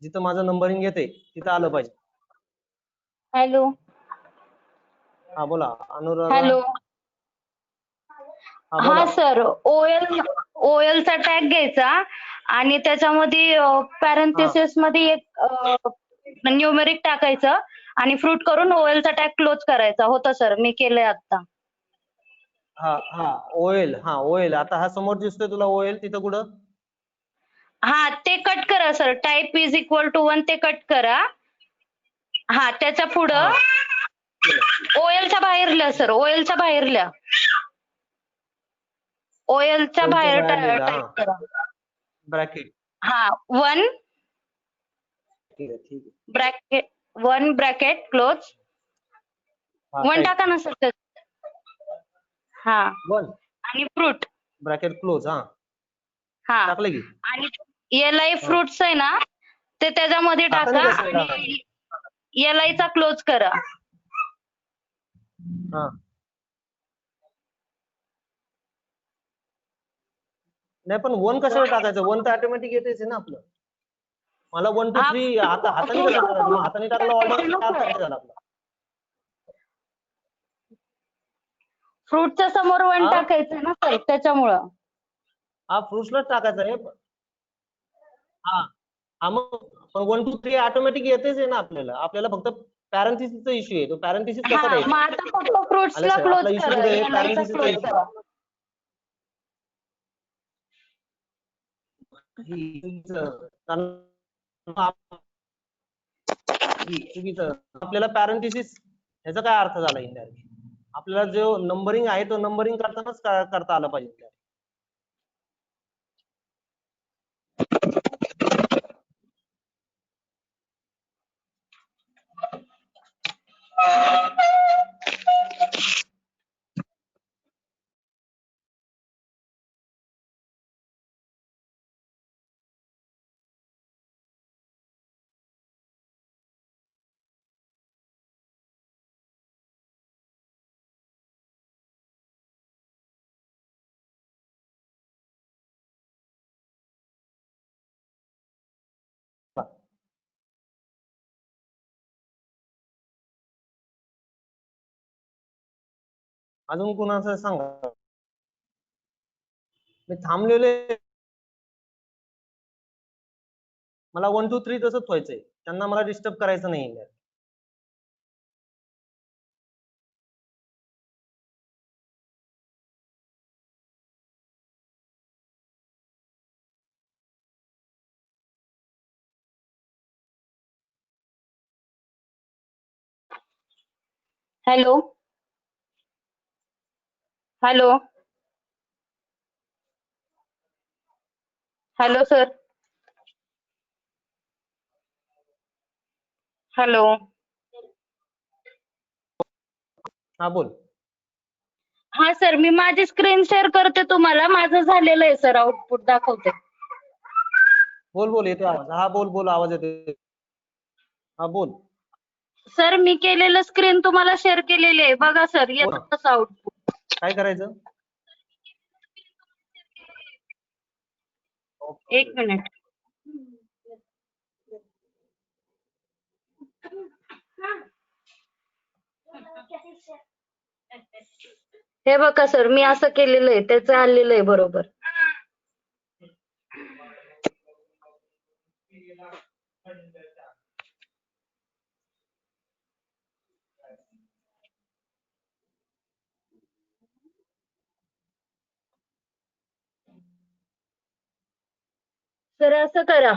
जिथं माझं नंबरिंग येते तिथं आलं पाहिजे. हॅलो हा बोला अनुराधा. हॅलो. हा बोला. हा सर, OL चा टॅग घ्यायचा आणि त्याच्यामध्ये पॅरेंथेसिस मध्ये एक न्यूमेरिक टाकायचं आणि फ्रूट करून OL चा टॅग क्लोज करायचा. होता सर, मी केलंय आता. हा हा OL, हा OL. आता हा समोर दिसतोय तुला OL, तिथं कुठं, हा ते कट करा sir, type is equal to 1 ते कट करा. हा त्याच्या पुढं OL च्या बाहेर लिहा सर, OL च्या बाहेर लिहा. OL च्या बाहेर टाइप करा ब्रॅकेट. हा 1 ठीक आहे ठीक आहे. Bracket 1 bracket close. 1 टाका ना सर. हा 1 आणि फ्रूट ब्रॅकेट क्लोज. हा हा, टाकलं की. आणि LI फ्रुट्स आहे ना ते त्याच्यामध्ये टाका आणि LI चा क्लोज करा. हा नाही, पण 1 कशाला टाकायचं, 1 तर ऑटोमॅटिक येतेच ना आपलं. मला 1 2 3 आता हाताने कसं टाकायचं, मग हाताने टाकलं ऑर्डर झाला आपला. फ्रूटच्या समोर 1 टाकायचं ना सर, त्याच्यामुळं. हा फ्रुट्सलाच टाकायचं आहे. हा हा, मग पण 1 2 3 ऑटोमॅटिक येतेच आहे ना आपल्याला. आपल्याला फक्त पॅरेंथेसिसचा इश्यू आहे, तो पॅरेंथेसिस कसा हा, मग द्यायचा. आता फक्त फ्रुट्सला आपला क्लोज इश्यू करा, कुठे आहे, LI चा पॅरेंथेसिसचा क्लोज इश्यू. करा. चुकीचं, आपल्याला पॅरेंथेसिस ह्याचा काय अर्थ झाला इनडायरेक्ट? आपल्याला जो नंबरिंग आहे तो नंबरिंग करतानाच करता आलं पाहिजे. अजून कुणाचं सांगा. मी थांबलेले, मला 1 2 3 तसंच व्हायचंय, त्यांना मला डिस्टर्ब करायचं नाही. Hello hello hello sir. Hello. हा बोल. हा सर, मी माझी स्क्रीन शेअर करते तुम्हाला. माझं झालेलं आहे सर, आउटपुट दाखवते. बोल बोल, येतोय आवाज. हा बोल बोल, आवाज येतोय. हा बोल. सर, मी केलेलं स्क्रीन तुम्हाला शेअर केलेली आहे, बघा सर, येतं तसं आउटपुट. काय करायचं? एक मिनिट. हे बघा सर, मी असं केलेलं आहे, त्याचं आलेलं आहे बरोबर. सर असं करा,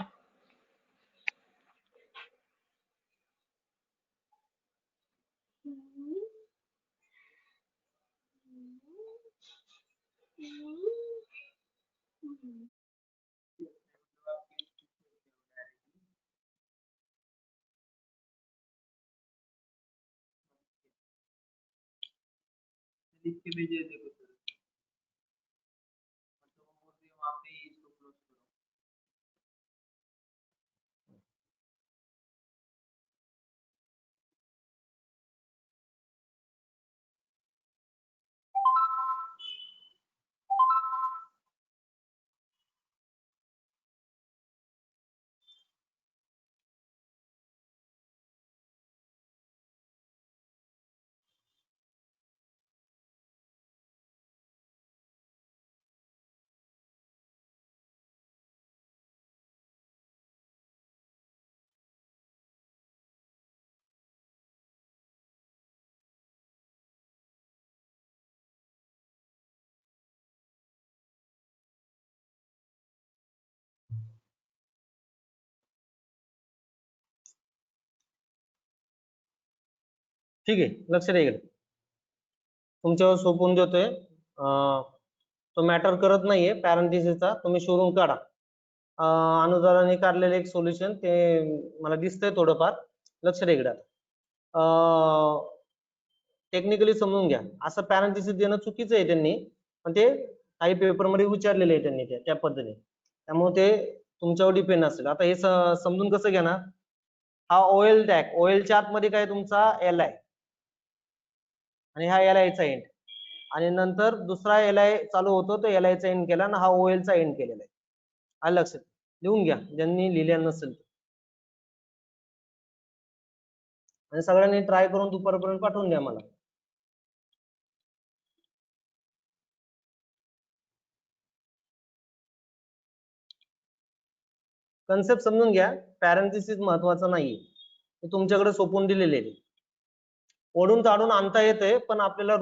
ठीक आहे, लक्ष द्या इकडे. तुमच्यावर सोपवून देतोय. तो मॅटर करत नाहीये पॅरेंथेसिसचा, तुम्ही शोधून काढा. अनुदानाने काढलेले एक सोल्युशन ते मला दिसतंय थोडंफार. लक्ष द्या इकडे. टेक्निकली समजून घ्या. असं पॅरेंथेसिस देणं चुकीचं आहे त्यांनी, पण ते काही पेपर मध्ये विचारलेले आहे त्यांनी त्या पद्धतीने. त्यामुळे ते तुमच्यावर डिपेंड असेल. आता हे समजून कसं घेणार? हा ओएल टॅग, ओएलच्या आतमध्ये काय तुमचा एल आहे आणि हा एल आयचा एंड, आणि नंतर दुसरा एल आय चालू होतो, तो एल आयचा एंड केला आणि हा ओएलचा एंड केलेला आहे. आलं लक्षात? लिहून घ्या ज्यांनी लिहिल्या नसेल. आणि सगळ्यांनी ट्राय करून दुपारपर्यंत पाठवून द्या मला. कन्सेप्ट समजून घ्या. पॅरेंथेसिस महत्वाचं नाहीये, ते तुमच्याकडे सोपवून दिलेले आहे. ओढून ताडून आणता येते, पण आपल्याला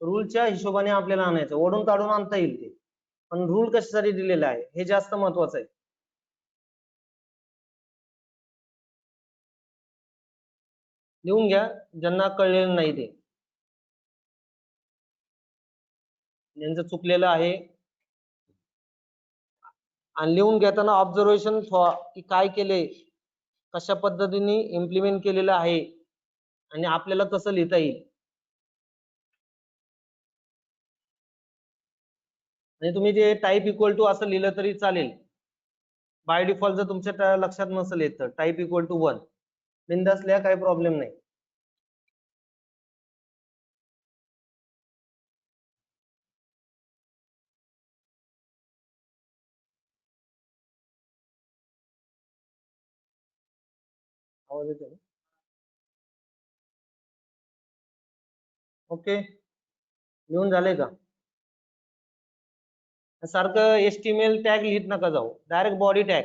रूलच्या हिशोबाने आपल्याला आणायचं. ओढून ताडून आणता येईल ते, पण रूल कशासाठी दिलेला आहे हे जास्त महत्वाचं आहे. लिहून घ्या ज्यांना कळलेलं नाही ते, ज्यांचं चुकलेलं आहे. आणि लिहून घेताना ऑब्झर्वेशन की काय केले, कशा पद्धतीने इम्प्लिमेंट केलेलं आहे आणि आपल्याला कसं लिहिता येईल. आणि तुम्ही जे टाईप इक्वल टू असं लिहिलं तरी चालेल. बाय डिफॉल्ट जर तुमच्या लक्षात नसेल येत तर टाईप इक्वल टू 1 बिंदास लिहा, काही प्रॉब्लेम नाही. आवाज येतो ना? ओके, लिहून झाले का? सारखं HTML टॅग लिहित नका जाऊ, डायरेक्ट बॉडी टॅग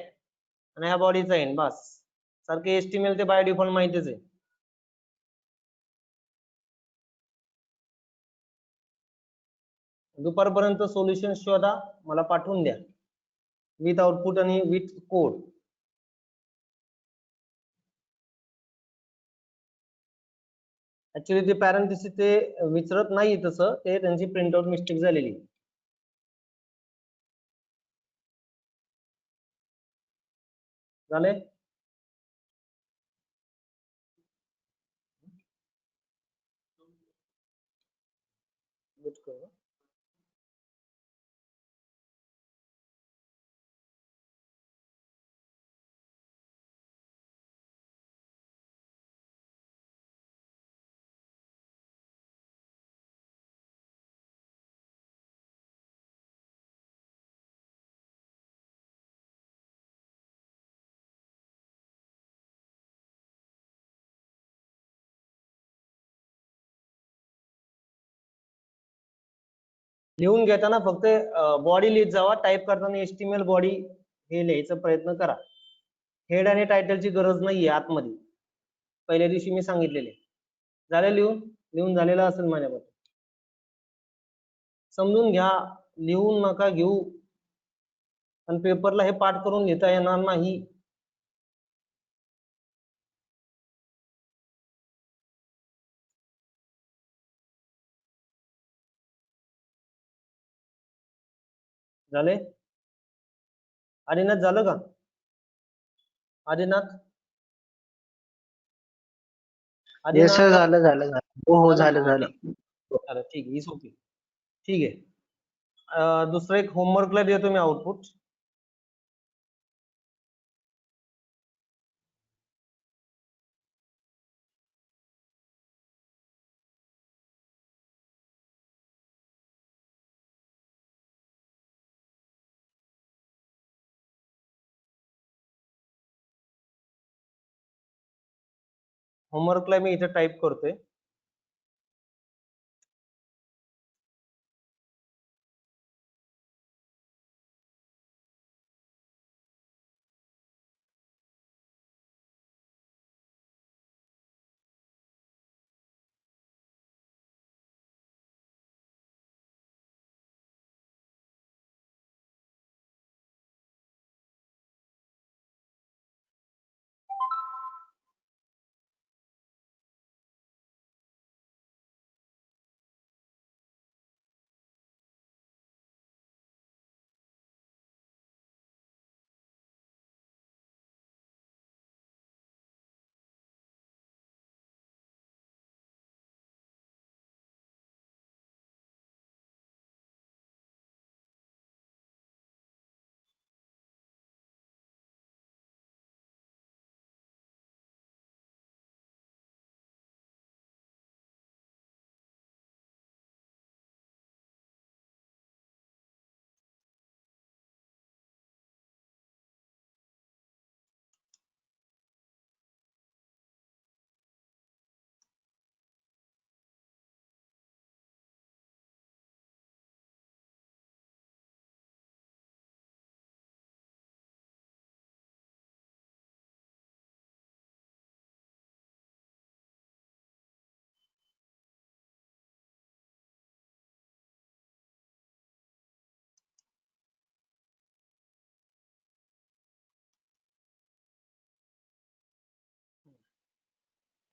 आणि ह्या बॉडीचा एंड बस. सारखे HTML ते बाय डिफॉल्ट माहितीच आहे. दुपारपर्यंत सोल्युशन शोधा, मला पाठवून द्या विथ आउटपुट आणि विथ कोड. ऍक्च्युली ते पॅरेंथेसिस ते विचारत नाही, तसं ते त्यांची प्रिंटआउट मिस्टेक झालेली. झाले? लिहून घेताना फक्त बॉडी लिहित जावा, टाईप करताना HTML बॉडी हे लिहायचा प्रयत्न करा. हेड आणि टायटलची गरज नाहीये आतमध्ये, पहिल्या दिवशी मी सांगितलेले. झाले लिहून? लिहून झालेलं असेल माझ्यामध्ये. समजून घ्या, लिहून नका घेऊ. आणि पेपरला हे पाठ करून लिहिता येणार नाही. झाले? आदिनाथ झालं का? आदिनाथ? येस सर, झालं झालं झालं. हो हो, झालं झालं. चला ठीक आहे, इट्स ओके. ठीक आहे. दुसरं एक होमवर्कला देतो मी आउटपुट. होमवर्कला मी इथे टाईप करतोय.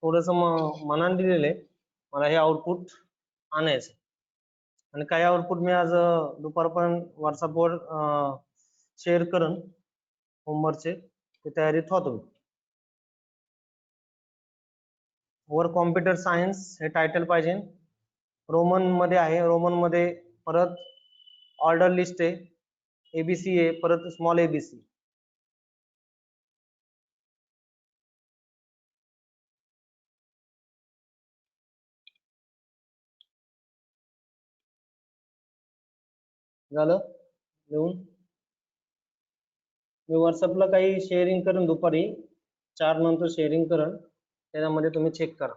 थोडस मनाने दिलेलं आहे, मला हे आउटपुट आणायचं आणि काही आउटपुट मी आज दुपारपर्यंत व्हॉट्सअपवर शेअर करून होमवर्कचे ते तयारीत होतो. वर कॉम्प्युटर सायन्स हे टायटल पाहिजे, रोमन मध्ये आहे, रोमन मध्ये परत ऑर्डर लिस्ट आहे, एबीसी आहे, परत स्मॉल एबीसी. झालं लिहून? मी व्हॉट्सअपला काही शेअरिंग करून दुपारी 4 नंतर शेअरिंग करून त्याच्यामध्ये तुम्ही चेक करा.